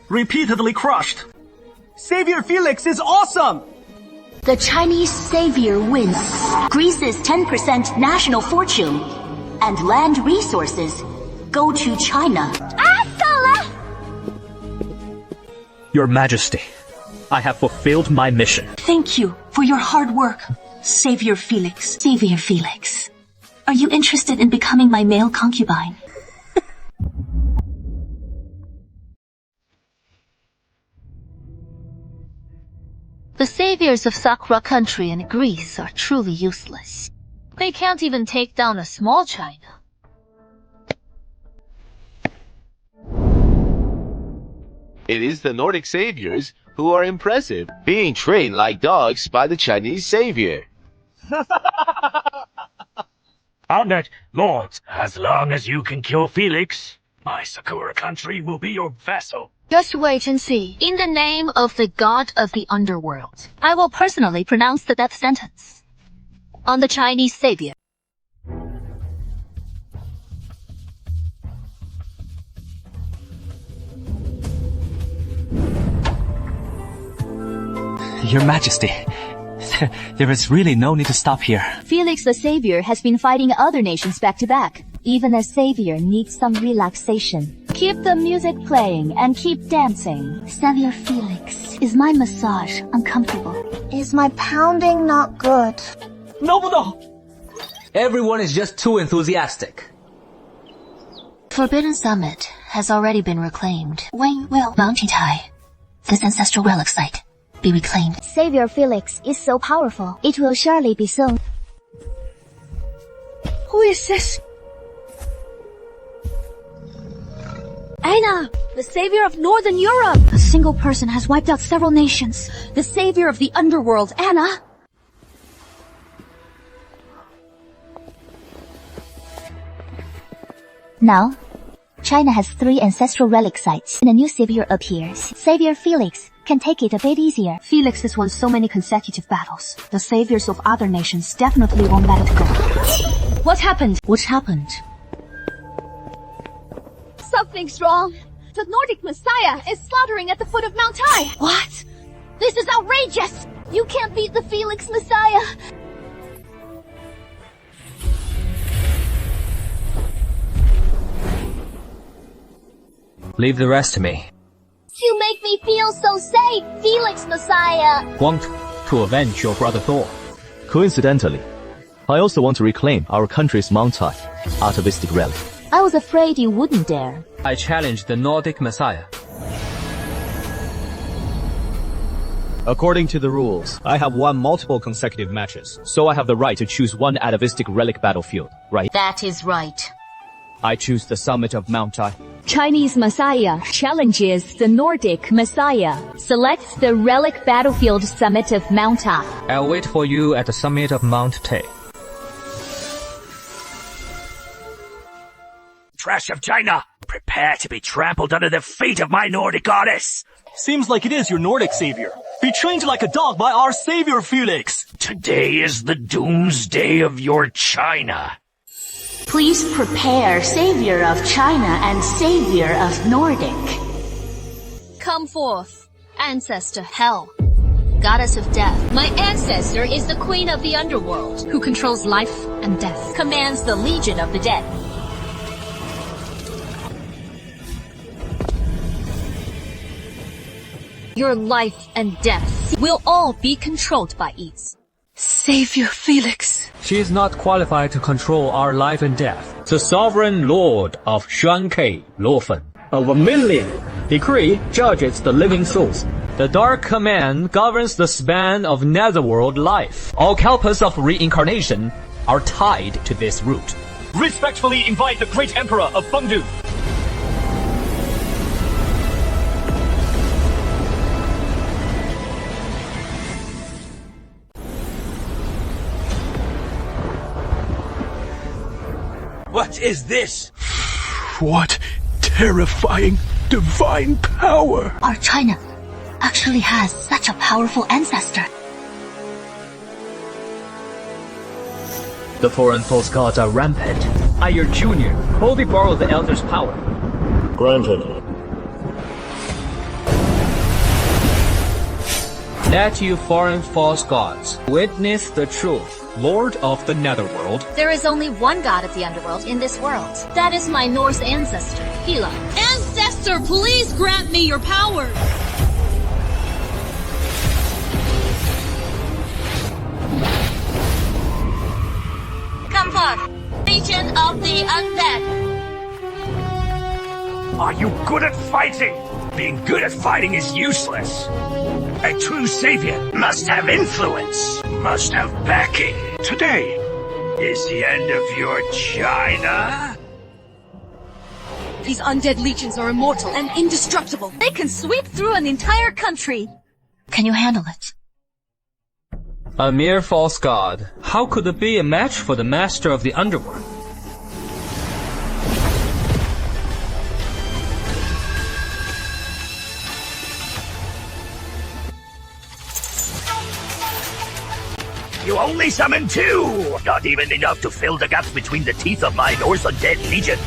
Repeatedly crushed. Savior Felix is awesome! The Chinese savior wins. Greece's 10% national fortune and land resources go to China. Your Majesty, I have fulfilled my mission. Thank you for your hard work, Savior Felix. Savior Felix, are you interested in becoming my male concubine? The saviors of Sakura country and Greece are truly useless. They can't even take down a small China. It is the Nordic saviors who are impressive, being trained like dogs by the Chinese savior. Honored lords, as long as you can kill Felix, my Sakura country will be your vassal. Just wait and see. In the name of the god of the underworld, I will personally pronounce the death sentence on the Chinese savior. Your Majesty, there is really no need to stop here. Felix the Savior has been fighting other nations back to back. Even a savior needs some relaxation. Keep the music playing and keep dancing. Savior Felix, is my massage uncomfortable? Is my pounding not good? No. Everyone is just too enthusiastic. Forbidden Summit has already been reclaimed. When will Mountain Tai, this ancestral relic site, be reclaimed? Savior Felix is so powerful, it will surely be soon. Who is this? Anna, the savior of Northern Europe. A single person has wiped out several nations. The savior of the underworld, Anna. Now, China has 3 ancestral relic sites, and a new savior appears. Savior Felix can take it a bit easier. Felix has won so many consecutive battles. The saviors of other nations definitely won't let it go. What happened? What happened? Something's wrong. The Nordic Messiah is slaughtering at the foot of Mount Tai. What? This is outrageous! You can't beat the Felix Messiah. Leave the rest to me. You make me feel so safe, Felix Messiah. Want to avenge your brother Thor? Coincidentally, I also want to reclaim our country's Mount Tai, atavistic relic. I was afraid you wouldn't dare. I challenge the Nordic Messiah. According to the rules, I have won multiple consecutive matches, so I have the right to choose one atavistic relic battlefield, right? That is right. I choose the summit of Mount Tai. Chinese Messiah challenges the Nordic Messiah. Select the relic battlefield summit of Mount Tai. I'll wait for you at the summit of Mount Tai. Trash of China, prepare to be trampled under the feet of my Nordic goddess. Seems like it is your Nordic savior. Be trained like a dog by our savior Felix. Today is the doomsday of your China. Please prepare, savior of China and savior of Nordic. Come forth, ancestor Hell, goddess of death. My ancestor is the queen of the underworld, who controls life and death, commands the legion of the dead. Your life and death will all be controlled by ease. Savior Felix. She is not qualified to control our life and death. The sovereign lord of Xuankei, Luofen, of a million decree judges the living souls. The dark command governs the span of netherworld life. All kalpas of reincarnation are tied to this root. Respectfully invite the great emperor of Fengdu. What is this? What terrifying divine power! Our China actually has such a powerful ancestor. The foreign false gods are rampant. I, your junior, boldly borrow the elder's power. Granted. Let you foreign false gods witness the truth. Lord of the Netherworld. There is only one god of the underworld in this world. That is my Norse ancestor, Hela. Ancestor, please grant me your power! Come forth, legion of the undead. Are you good at fighting? Being good at fighting is useless. A true savior must have influence, must have backing. Today is the end of your China. These undead legions are immortal and indestructible. They can sweep through an entire country. Can you handle it? A mere false god. How could it be a match for the master of the underworld? You only summon 2! Not even enough to fill the gaps between the teeth of my Norse undead legion.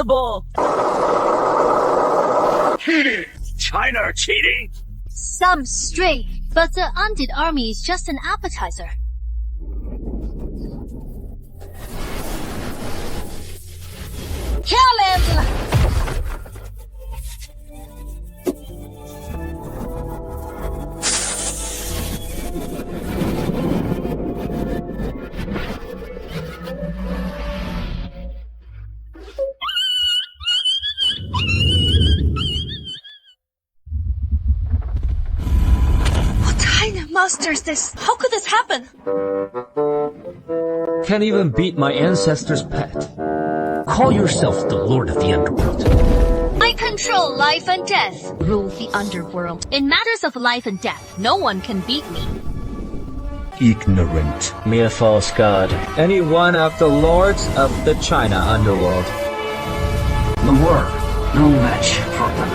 impossible! Cheating! China cheating! Some stray, but the undead army is just an appetizer. Kill him! What kind of monster is this? How could this happen? Can't even beat my ancestor's pet. Call yourself the Lord of the Underworld. I control life and death, rule the underworld. In matters of life and death, no one can beat me. Ignorant. Mere false god. Any one of the lords of the China underworld. The war, no match for them.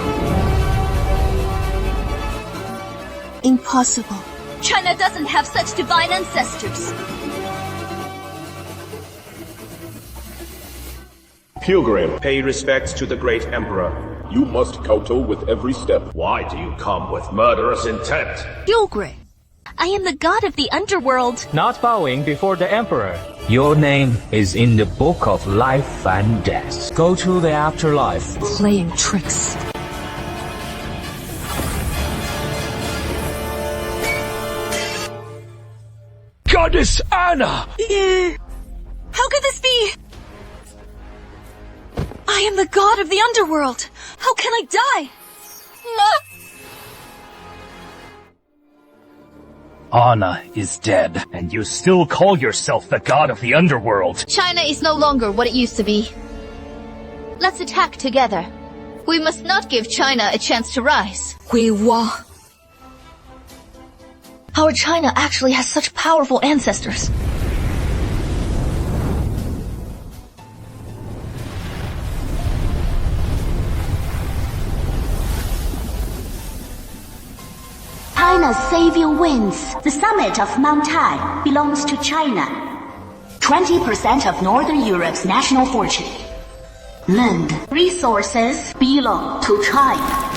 Impossible. China doesn't have such divine ancestors. Pilgrim, pay respects to the great emperor. You must kowtow with every step. Why do you come with murderous intent? Pilgrim. I am the god of the underworld. Not bowing before the emperor. Your name is in the book of life and death. Go to the afterlife. Playing tricks. Goddess Anna! How could this be? I am the god of the underworld. How can I die? Anna is dead, and you still call yourself the god of the underworld. China is no longer what it used to be. Let's attack together. We must not give China a chance to rise. Our China actually has such powerful ancestors. China's savior wins. The summit of Mount Tai belongs to China. 20% of Northern Europe's national fortune. Land resources belong to China.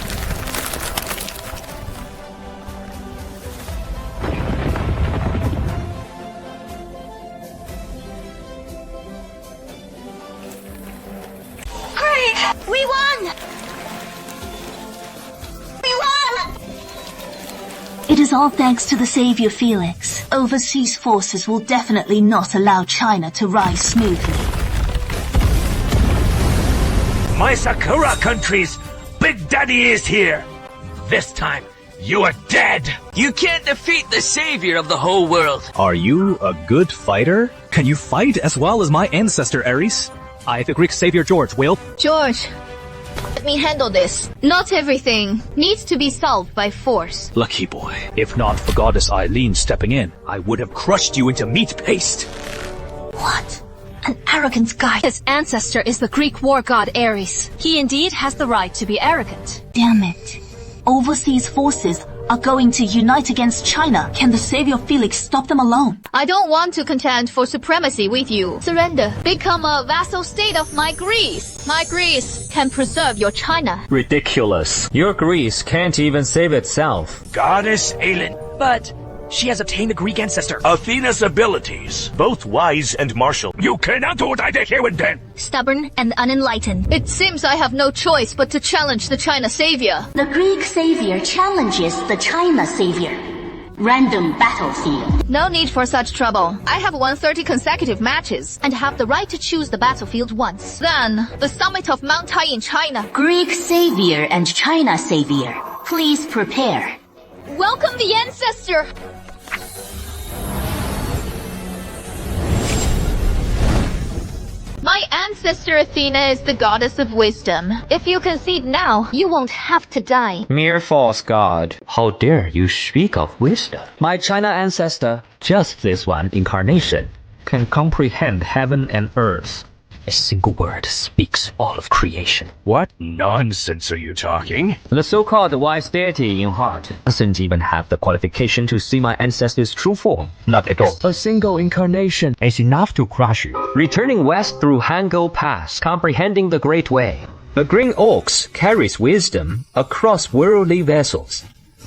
Great! We won! We won! It is all thanks to the savior Felix. Overseas forces will definitely not allow China to rise smoothly. My Sakura country's Big Daddy is here. This time, you are dead. You can't defeat the savior of the whole world. Are you a good fighter? Can you fight as well as my ancestor Ares? I, the Greek savior George, will... George, let me handle this. Not everything needs to be solved by force. Lucky boy. If not for Goddess Eileen stepping in, I would have crushed you into meat paste. What? An arrogant guy. His ancestor is the Greek war god Ares. He indeed has the right to be arrogant. Damn it. Overseas forces are going to unite against China. Can the savior Felix stop them alone? I don't want to contend for supremacy with you. Surrender. Become a vassal state of my Greece. My Greece can preserve your China. Ridiculous. Your Greece can't even save itself. Goddess Aelin. But she has obtained a Greek ancestor. Athena's abilities, both wise and martial. You cannot do what I did here and then. Stubborn and unenlightened. It seems I have no choice but to challenge the China savior. The Greek savior challenges the China savior. Random battlefield. No need for such trouble. I have won 30 consecutive matches and have the right to choose the battlefield once. Then, the summit of Mount Tai in China. Greek savior and China savior. Please prepare. Welcome the ancestor! My ancestor Athena is the goddess of wisdom. If you concede now, you won't have to die. Mere false god. How dare you speak of wisdom? My China ancestor, just this one incarnation, can comprehend heaven and earth. A single word speaks all of creation. What nonsense are you talking? The so-called wise deity in heart doesn't even have the qualification to see my ancestors' true form. Not at all. A single incarnation is enough to crush you. Returning west through Hangul Pass, comprehending the Great Way. The green ox carries wisdom across worldly vessels.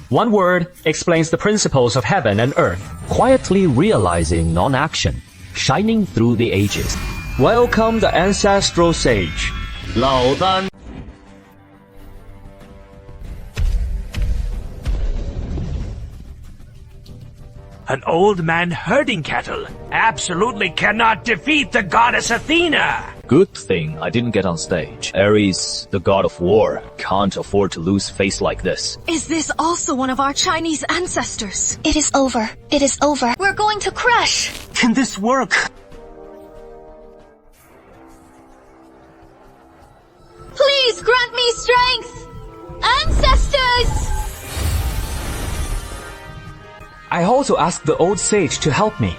One word explains the principles of heaven and earth. Quietly realizing non-action, shining through the ages. Welcome the ancestral sage, Lao Dan. An old man herding cattle absolutely cannot defeat the goddess Athena! Good thing I didn't get on stage. Ares, the god of war, can't afford to lose face like this. Is this also one of our Chinese ancestors? It is over. It is over. We're going to crash. Can this work? Please grant me strength! Ancestors! I also asked the old sage to help me.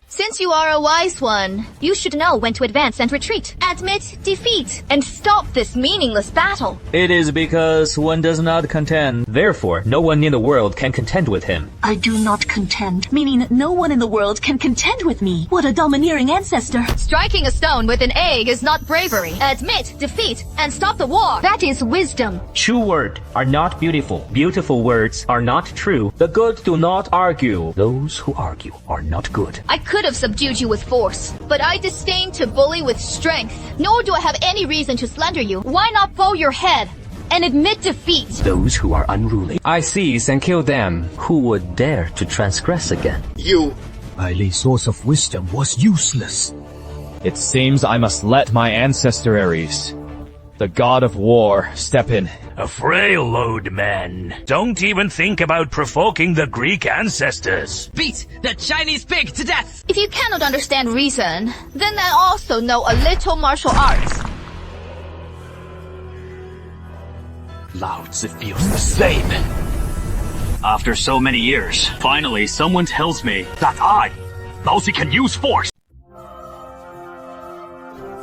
Since you are a wise one, you should know when to advance and retreat, admit defeat, and stop this meaningless battle. It is because one does not contend. Therefore, no one in the world can contend with him. I do not contend, meaning no one in the world can contend with me. What a domineering ancestor. Striking a stone with an egg is not bravery. Admit defeat and stop the war. That is wisdom. True words are not beautiful. Beautiful words are not true. The good do not argue. Those who argue are not good. I could have subdued you with force, but I disdain to bully with strength. Nor do I have any reason to slander you. Why not bow your head and admit defeat? Those who are unruly. I seize and kill them who would dare to transgress again. You... Highly source of wisdom was useless. It seems I must let my ancestor Ares, the god of war, step in. A frail old man. Don't even think about provoking the Greek ancestors. Beat the Chinese pig to death! If you cannot understand reason, then I also know a little martial arts. Lao Tzu feels the same. After so many years, finally someone tells me that I, Lao Tzu, can use force.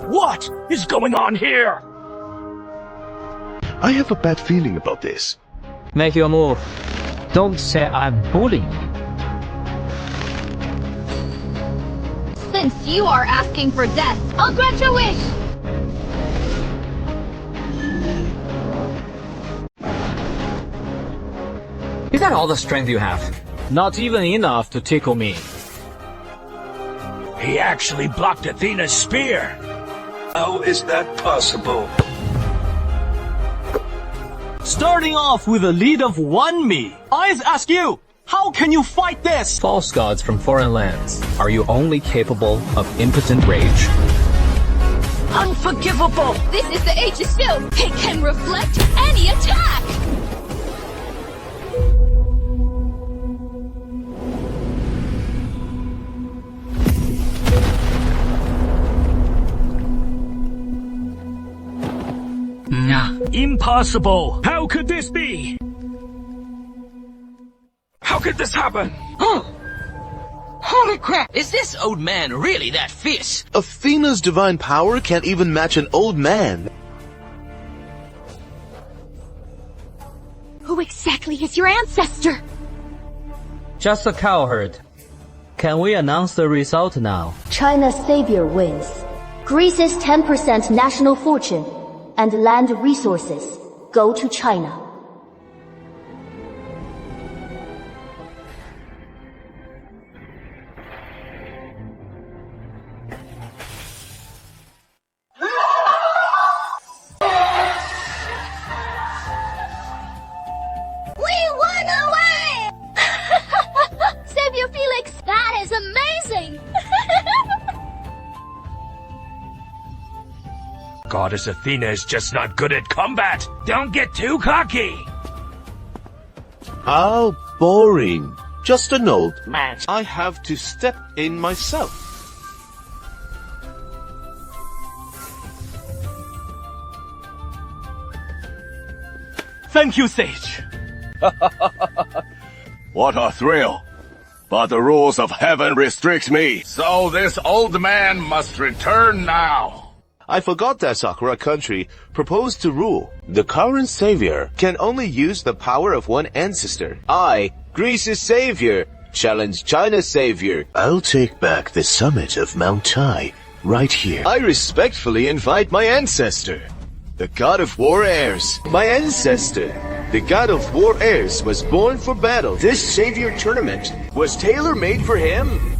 What is going on here? I have a bad feeling about this. Make your move. Don't say I'm bullying. Since you are asking for death, I'll grant your wish. Is that all the strength you have? Not even enough to tickle me. He actually blocked Athena's spear. How is that possible? Starting off with a lead of 1-me. I ask you, how can you fight this? False gods from foreign lands. Are you only capable of impotent rage? Unforgivable! This is the age of still. It can reflect any attack! Impossible! How could this be? How could this happen? Holy crap! Is this old man really that fierce? Athena's divine power can't even match an old man. Who exactly is your ancestor? Just a cowherd. Can we announce the result now? China's savior wins. Greece's 10% national fortune and land resources go to China. We won away! Savior Felix, that is amazing! Goddess Athena is just not good at combat. Don't get too cocky. How boring. Just a note. Match. I have to step in myself. Thank you, Sage. What a thrill. But the rules of heaven restrict me. So this old man must return now. I forgot that Sakura country proposed to rule. The current savior can only use the power of one ancestor. I, Greece's savior, challenge China's savior. I'll take back the summit of Mount Tai right here. I respectfully invite my ancestor, the god of war heirs. My ancestor, the god of war heirs, was born for battle. This savior tournament was tailor-made for him.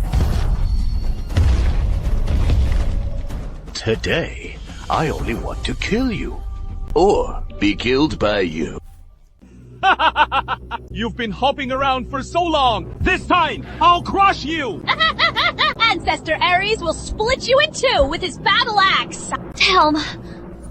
Today, I only want to kill you. Or be killed by you. You've been hopping around for so long! This time, I'll crush you! Ancestor Ares will split you in two with his battle axe! Helm,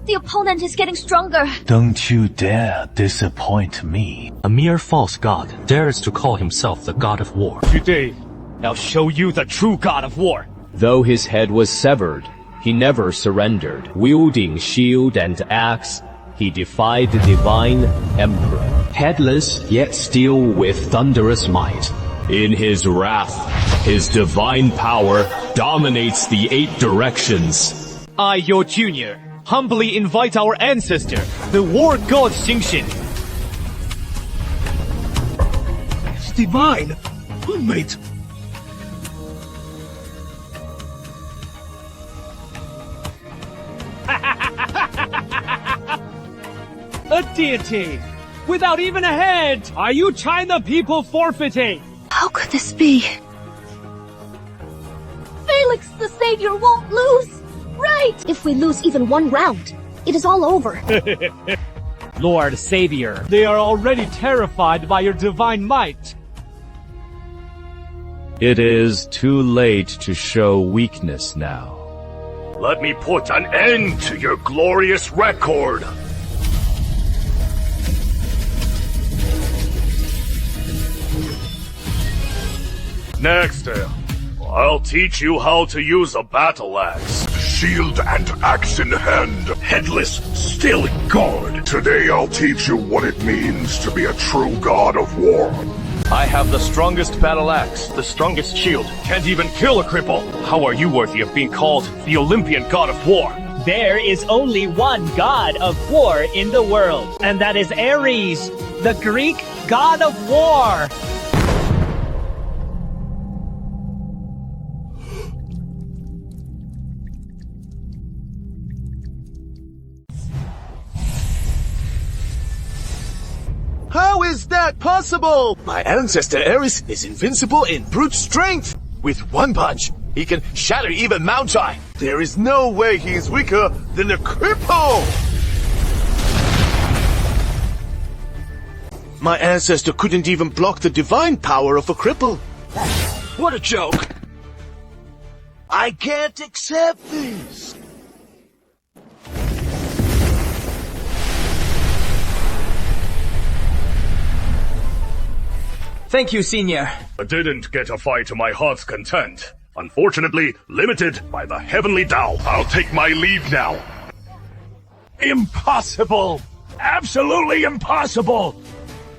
the opponent is getting stronger. Don't you dare disappoint me. A mere false god dares to call himself the god of war. Today, I'll show you the true god of war. Though his head was severed, he never surrendered. Wielding shield and axe, he defied the divine emperor. Headless, yet still with thunderous might. In his wrath, his divine power dominates the 8 directions. I, your junior, humbly invite our ancestor, the war god Xingxin. It's divine. Mate. A deity! Without even a head! Are you China people forfeiting? How could this be? Felix the Savior won't lose! Right! If we lose even one round, it is all over. Lord Savior, they are already terrified by your divine might. It is too late to show weakness now. Let me put an end to your glorious record. Next, I'll teach you how to use a battle axe. Shield and axe in hand, headless, still in guard. Today I'll teach you what it means to be a true god of war. I have the strongest battle axe, the strongest shield. Can't even kill a cripple. How are you worthy of being called the Olympian god of war? There is only one god of war in the world, and that is Ares, the Greek god of war. How is that possible? My ancestor Ares is invincible in brute strength. With one punch, he can shatter even Mount Tai. There is no way he is weaker than a cripple. My ancestor couldn't even block the divine power of a cripple. What a joke. I can't accept this. Thank you, Senior. I didn't get a fight to my heart's content. Unfortunately, limited by the heavenly Tao. I'll take my leave now. Impossible! Absolutely impossible!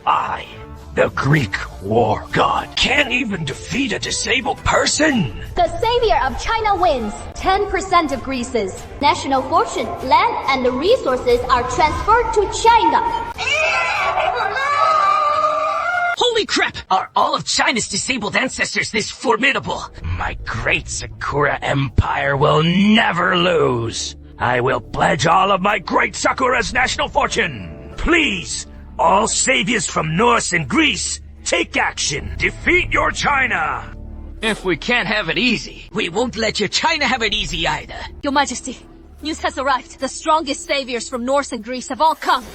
I, the Greek war god, can't even defeat a disabled person! The savior of China wins. 10% of Greece's national fortune, land, and the resources are transferred to China. Holy crap! Are all of China's disabled ancestors this formidable? My great Sakura Empire will never lose. I will pledge all of my great Sakura's national fortune. Please, all saviors from Norse and Greece, take action. Defeat your China. If we can't have it easy, we won't let your China have it easy either. Your Majesty, news has arrived. The strongest saviors from Norse and Greece have all come.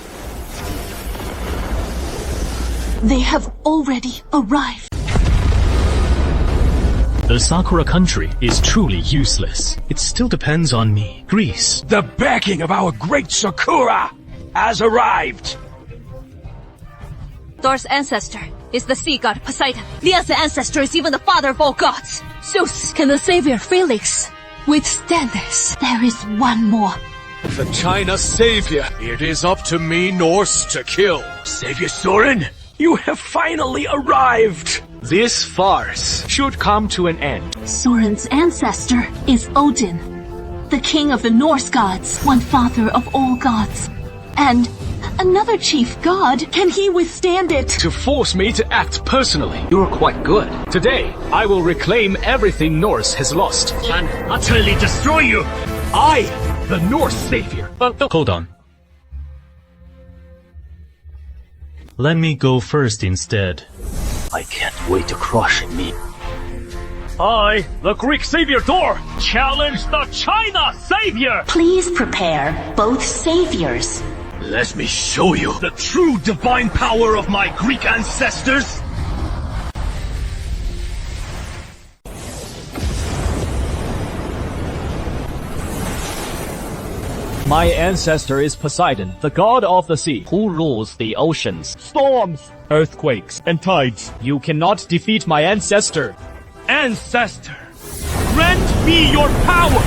They have already arrived. The Sakura country is truly useless. It still depends on me, Greece. The backing of our great Sakura has arrived. Thor's ancestor is the sea god Poseidon. Leah's ancestor is even the father of all gods. Zeus, can the savior Felix withstand this? There is one more. The China savior. It is up to me, Norse, to kill. Savior Soren, You have finally arrived! This farce should come to an end. Soren's ancestor is Odin, the king of the Norse gods, one father of all gods. And another chief god, can he withstand it? To force me to act personally, you're quite good. Today, I will reclaim everything Norse has lost. And utterly destroy you! I, the Norse savior! Hold on. Let me go first instead. I can't wait to crush me. I, the Greek savior Thor, challenge the China savior! Please prepare both saviors. Let me show you the true divine power of my Greek ancestors! My ancestor is Poseidon, the god of the sea, who rules the oceans, storms, earthquakes, and tides. You cannot defeat my ancestor. Ancestor, grant me your power!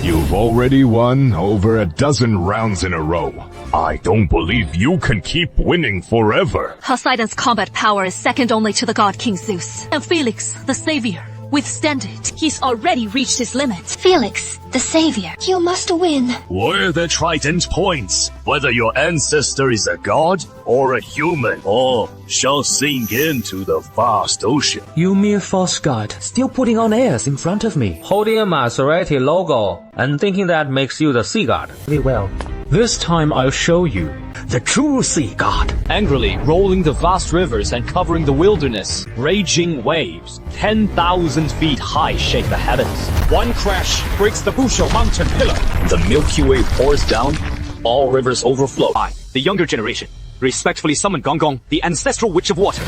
You've already won over a dozen rounds in a row. I don't believe you can keep winning forever. Poseidon's combat power is second only to the god King Zeus. And Felix, the savior, withstand it. He's already reached his limit. Felix, the savior, you must win. Where the trident points, whether your ancestor is a god or a human, all shall sink into the vast ocean. You mere false god, still putting on airs in front of me, holding a Maserati logo, and thinking that makes you the sea god. Very well. This time I'll show you the true sea god. Angrily rolling the vast rivers and covering the wilderness, raging waves 10,000 feet high shake the heavens. One crash breaks the Busho mountain pillar. The Milky Way pours down, all rivers overflow. I, the younger generation, respectfully summon Gong Gong, the ancestral witch of water.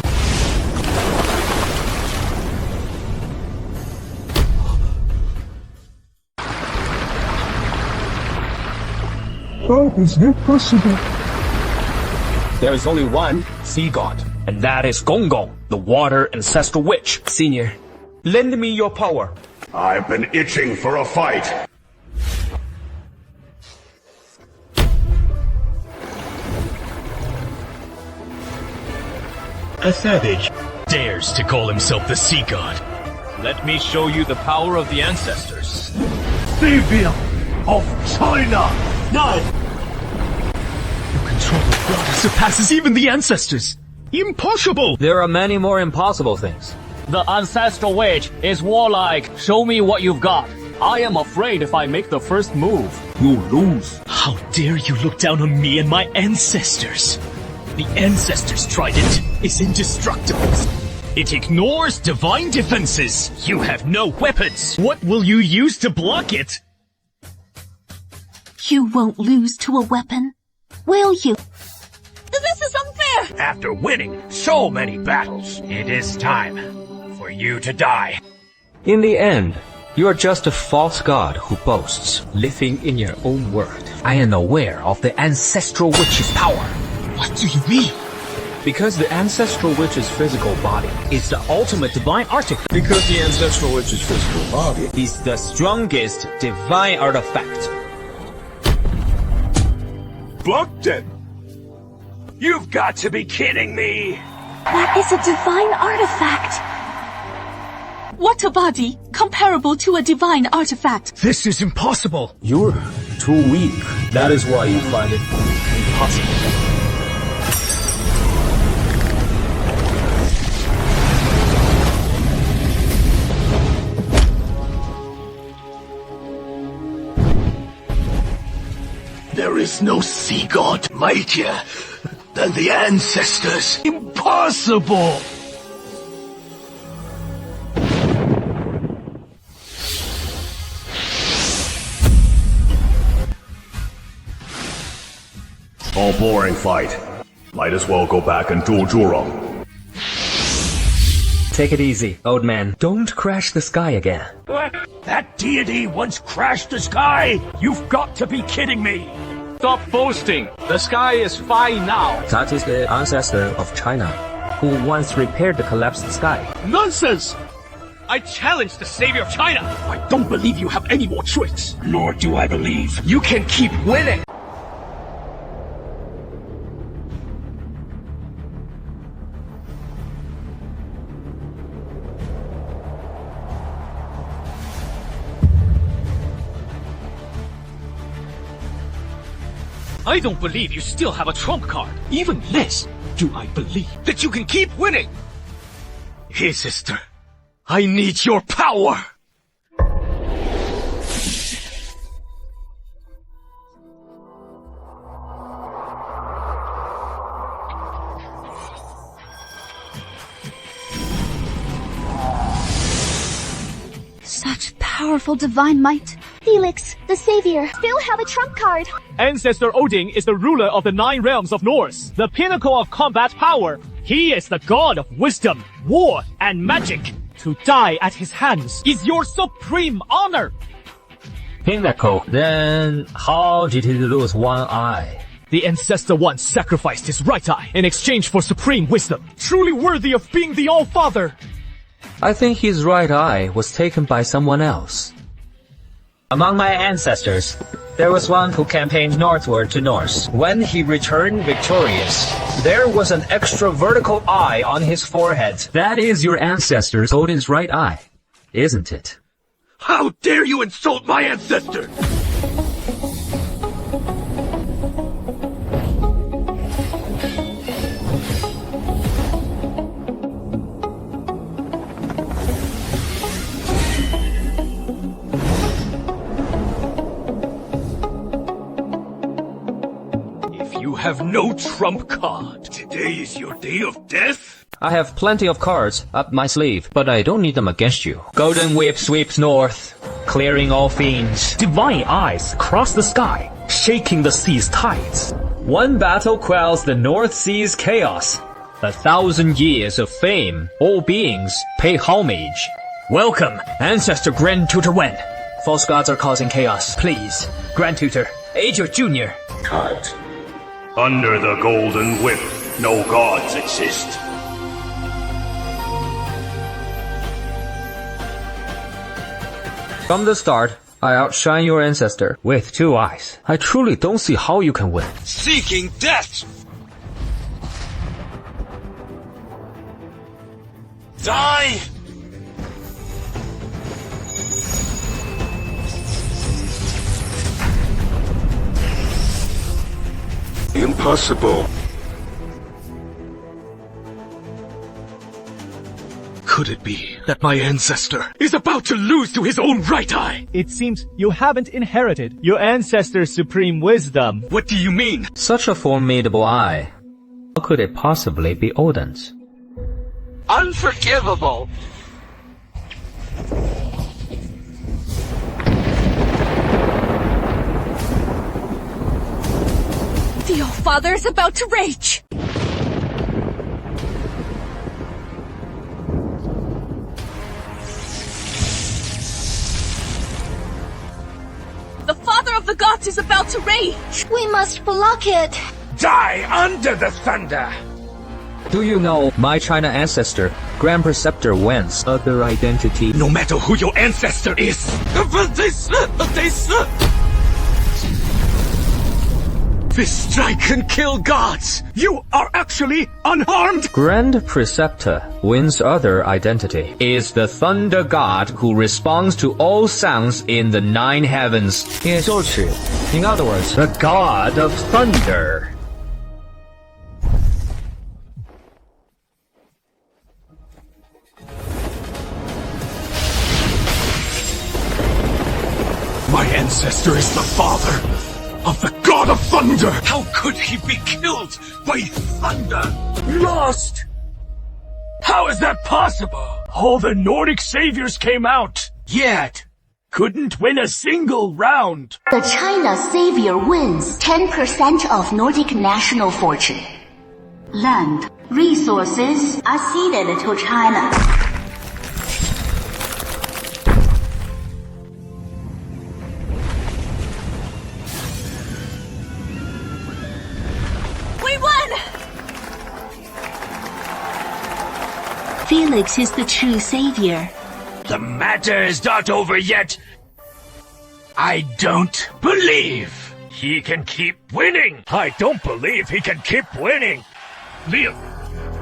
How is that possible? There is only one sea god, and that is Gong Gong, the water ancestral witch. Senior, lend me your power. I've been itching for a fight. A savage dares to call himself the sea god. Let me show you the power of the ancestors. Savior of China! None! Your control of water surpasses even the ancestors. Impossible! There are many more impossible things. The ancestral witch is warlike. Show me what you've got. I am afraid if I make the first move, you lose. How dare you look down on me and my ancestors? The ancestors' trident is indestructible. It ignores divine defenses. You have no weapons. What will you use to block it? You won't lose to a weapon, will you? This is unfair! After winning so many battles, it is time for you to die. In the end, you are just a false god who boasts, living in your own world. I am aware of the ancestral witch's power. What do you mean? Because the ancestral witch's physical body is the ultimate divine artifact. Because the ancestral witch's physical body is the strongest divine artifact. blocked it. You've got to be kidding me! That is a divine artifact. What a body comparable to a divine artifact? This is impossible. You're too weak. That is why you find it impossible. There is no sea god mightier than the ancestors. Impossible! All boring fight. Might as well go back and duel Zhurong. Take it easy, old man. Don't crash the sky again. What? That deity once crashed the sky? You've got to be kidding me! Stop boasting. The sky is fine now. That is the ancestor of China, who once repaired the collapsed sky. Nonsense! I challenge the savior of China. I don't believe you have any more tricks. Nor do I believe you can keep winning. I don't believe you still have a trump card. Even less do I believe that you can keep winning. Hey, sister. I need your power. Such powerful divine might. Felix, the savior, still have a trump card. Ancestor Odin is the ruler of the 9 realms of Norse, the pinnacle of combat power. He is the god of wisdom, war, and magic. To die at his hands is your supreme honor. Pinnacle. Then how did he lose one eye? The ancestor once sacrificed his right eye in exchange for supreme wisdom, truly worthy of being the All-Father. I think his right eye was taken by someone else. Among my ancestors, there was one who campaigned northward to Norse. When he returned victorious, there was an extra vertical eye on his forehead. That is your ancestor's Odin's right eye, isn't it? How dare you insult my ancestor! Have no trump card. Today is your day of death? I have plenty of cards up my sleeve, but I don't need them against you. Golden whip sweeps north, clearing all fiends. Divine eyes cross the sky, shaking the sea's tides. One battle quells the North Sea's chaos. 1,000 years of fame, all beings pay homage. Welcome, Ancestor Grand Tutor Wen. False gods are causing chaos. Please, Grand Tutor, aid your junior. Cut. Under the golden whip, no gods exist. From the start, I outshine your ancestor with 2 eyes. I truly don't see how you can win. Seeking death! Die! Impossible. Could it be that my ancestor is about to lose to his own right eye? It seems you haven't inherited your ancestor's supreme wisdom. What do you mean? Such a formidable eye. How could it possibly be Odin's? Unforgivable! The All-Father is about to rage! The Father of the Gods is about to rage! We must block it! Die under the thunder! Do you know my China ancestor, Grand Preceptor Wen's other identity? No matter who your ancestor is! This strike can kill gods! You are actually unharmed! Grand Preceptor Wen's other identity is the thunder god who responds to all sounds in the 9 heavens. In other words, the god of thunder. My ancestor is the father of the god of thunder! How could he be killed by thunder? Lost! How is that possible? All the Nordic saviors came out, yet couldn't win a single round. The China savior wins 10% of Nordic national fortune. Land, resources are ceded to China. Felix is the true savior. The matter is not over yet. I don't believe he can keep winning. I don't believe he can keep winning. Leon,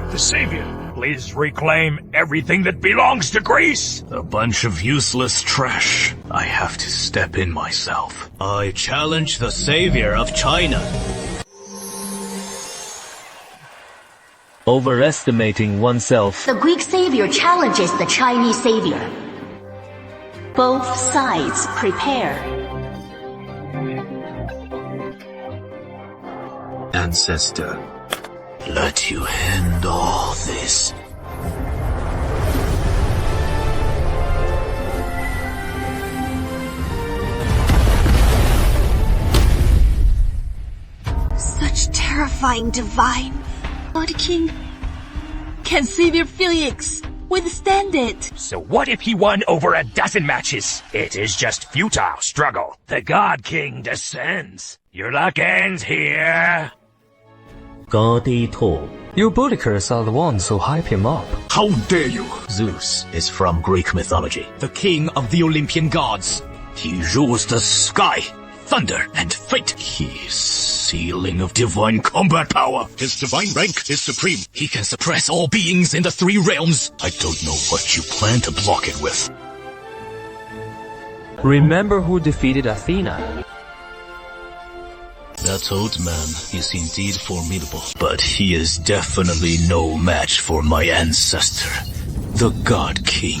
the savior, Please reclaim everything that belongs to Greece! A bunch of useless trash. I have to step in myself. I challenge the savior of China. Overestimating oneself. The Greek savior challenges the Chinese savior. Both sides prepare. Ancestor, let you handle this. Such terrifying divine. God King, can Savior Felix withstand it? So what if he won over a dozen matches? It is just futile struggle. The God King descends. Your luck ends here. You bullies are the ones who hype him up. How dare you! Zeus is from Greek mythology, the king of the Olympian gods. He rules the sky, thunder, and fate. He is ceiling of divine combat power. His divine rank is supreme. He can suppress all beings in the three realms. I don't know what you plan to block it with. Remember who defeated Athena? That old man is indeed formidable, but he is definitely no match for my ancestor, the God King.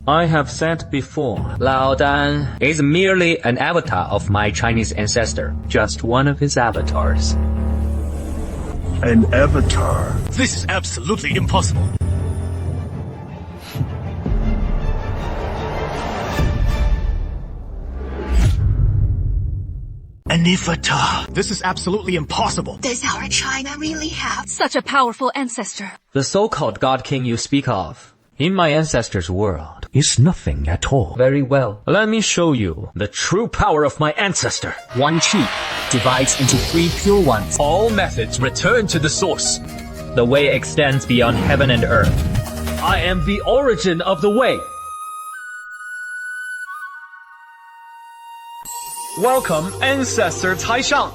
I have said before, Lao Dan is merely an avatar of my Chinese ancestor, just one of his avatars. An avatar? This is absolutely impossible. An avatar. This is absolutely impossible. Does our China really have such a powerful ancestor? The so-called God King you speak of, in my ancestor's world, is nothing at all. Very well. Let me show you the true power of my ancestor. One chi divides into 3 pure ones. All methods return to the source. The way extends beyond heaven and earth. I am the origin of the way. Welcome, Ancestor Taishang.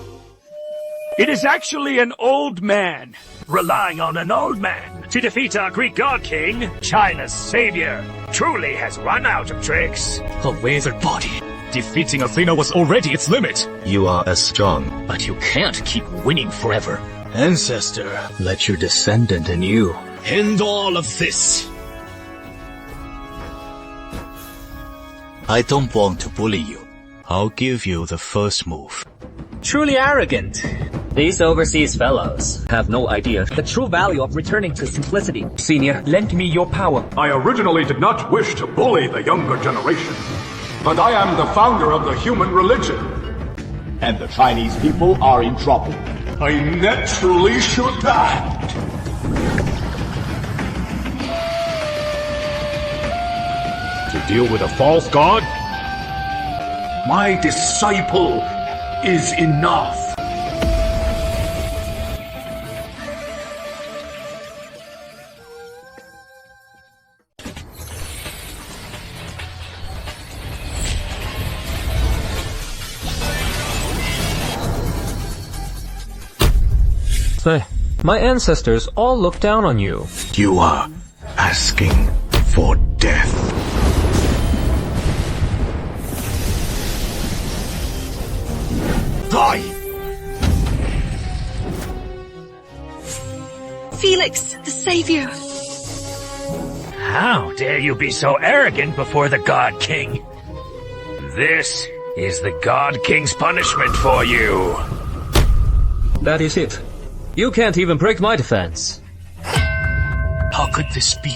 It is actually an old man. Relying on an old man to defeat our Greek God King, China's savior, truly has run out of tricks. A withered body. Defeating Athena was already its limit. You are as strong, but you can't keep winning forever. Ancestor, let your descendant and you end all of this. I don't want to bully you. I'll give you the first move. Truly arrogant. These overseas fellows have no idea the true value of returning to simplicity. Senior, lend me your power. I originally did not wish to bully the younger generation, but I am the founder of the human religion. And the Chinese people are in trouble. I naturally should act. To deal with a false god? My disciple is enough. Say, my ancestors all look down on you. You are asking for death. Die! Felix, the savior. How dare you be so arrogant before the God King? This is the God King's punishment for you. That is it. You can't even break my defense. How could this be?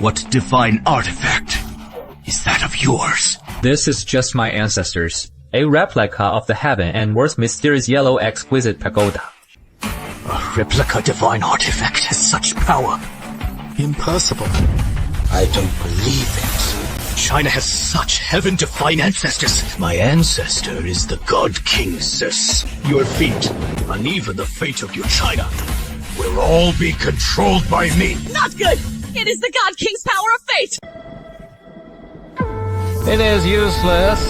What divine artifact is that of yours? This is just my ancestors. A replica of the heaven and worth mysterious yellow exquisite pagoda. A replica divine artifact has such power. Impossible. I don't believe it. China has such heaven-defying ancestors. My ancestor is the God King Zeus. Your fate, and even the fate of your China, will all be controlled by me. Not good! It is the God King's power of fate! It is useless.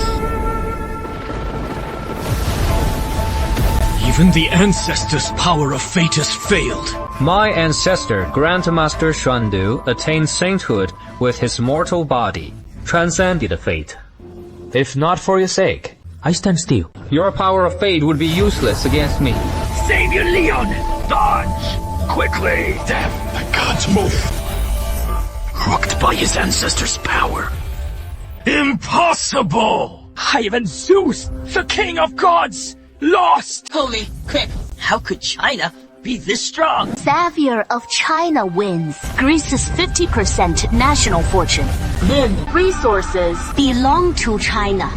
Even the ancestors' power of fate has failed. My ancestor, Grandmaster Xuandu, attained sainthood with his mortal body, transcended fate. If not for your sake, I stand still. Your power of fate would be useless against me. Savior Leon! Dodge! Quickly! Damn, the gods move! Crooked by his ancestors' power. Impossible! Even Zeus, the king of gods, lost! Holy crap, how could China be this strong? Savior of China wins. Greece's 50% national fortune. Then resources belong to China.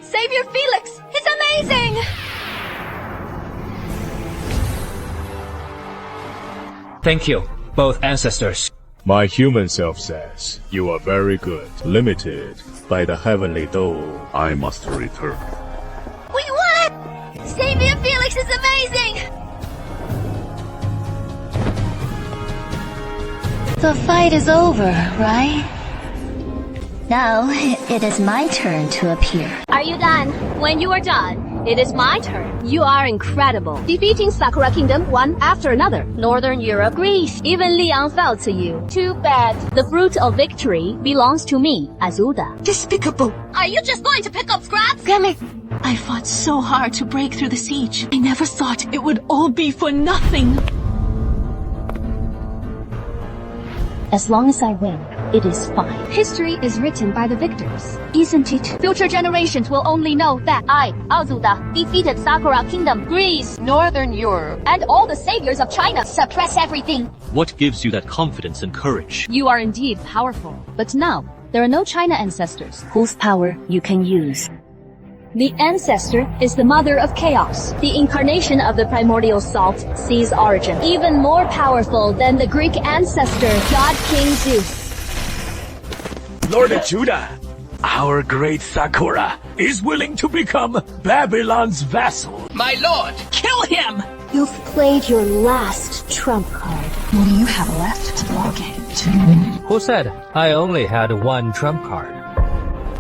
Savior Felix! It's amazing! Thank you, both ancestors. My human self says, you are very good, limited by the heavenly dole. I must return. We won it! Savior Felix is amazing! The fight is over, right? Now, it is my turn to appear. Are you done? When you are done, it is my turn. You are incredible. Defeating Sakura Kingdom one after another. Northern Europe, Greece, even Leon fell to you. Too bad. The fruit of victory belongs to me, Azuda. Despicable. Are you just going to pick up scraps? Damn it. I fought so hard to break through the siege. I never thought it would all be for nothing. As long as I win, it is fine. History is written by the victors, isn't it? Future generations will only know that I, Azuda, defeated Sakura Kingdom, Greece, Northern Europe, and all the saviors of China. Suppress everything. What gives you that confidence and courage? You are indeed powerful, but now, there are no China ancestors whose power you can use. The ancestor is the mother of chaos, the incarnation of the primordial salt, sea's origin, even more powerful than the Greek ancestor, God King Zeus. Lord of Judah, our great Sakura is willing to become Babylon's vassal. My lord, kill him! You've played your last trump card. What do you have left to block it? Who said I only had one trump card?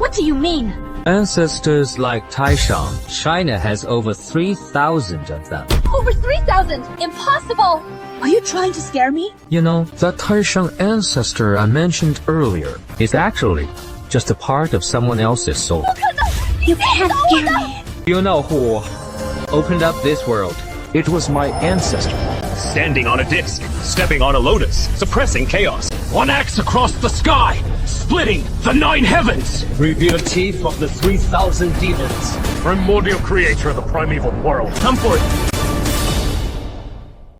What do you mean? Ancestors like Taishang, China has over 3,000 of them. Over 3,000! Impossible! Are you trying to scare me? You know, that Taishang ancestor I mentioned earlier is actually just a part of someone else's soul. You can't scare me. You know who opened up this world? It was my ancestor. Standing on a disc, stepping on a lotus, suppressing chaos. One axe across the sky, splitting the 9 heavens. Reveal chief of the 3,000 demons. Primordial creator of the primeval world. Come forth.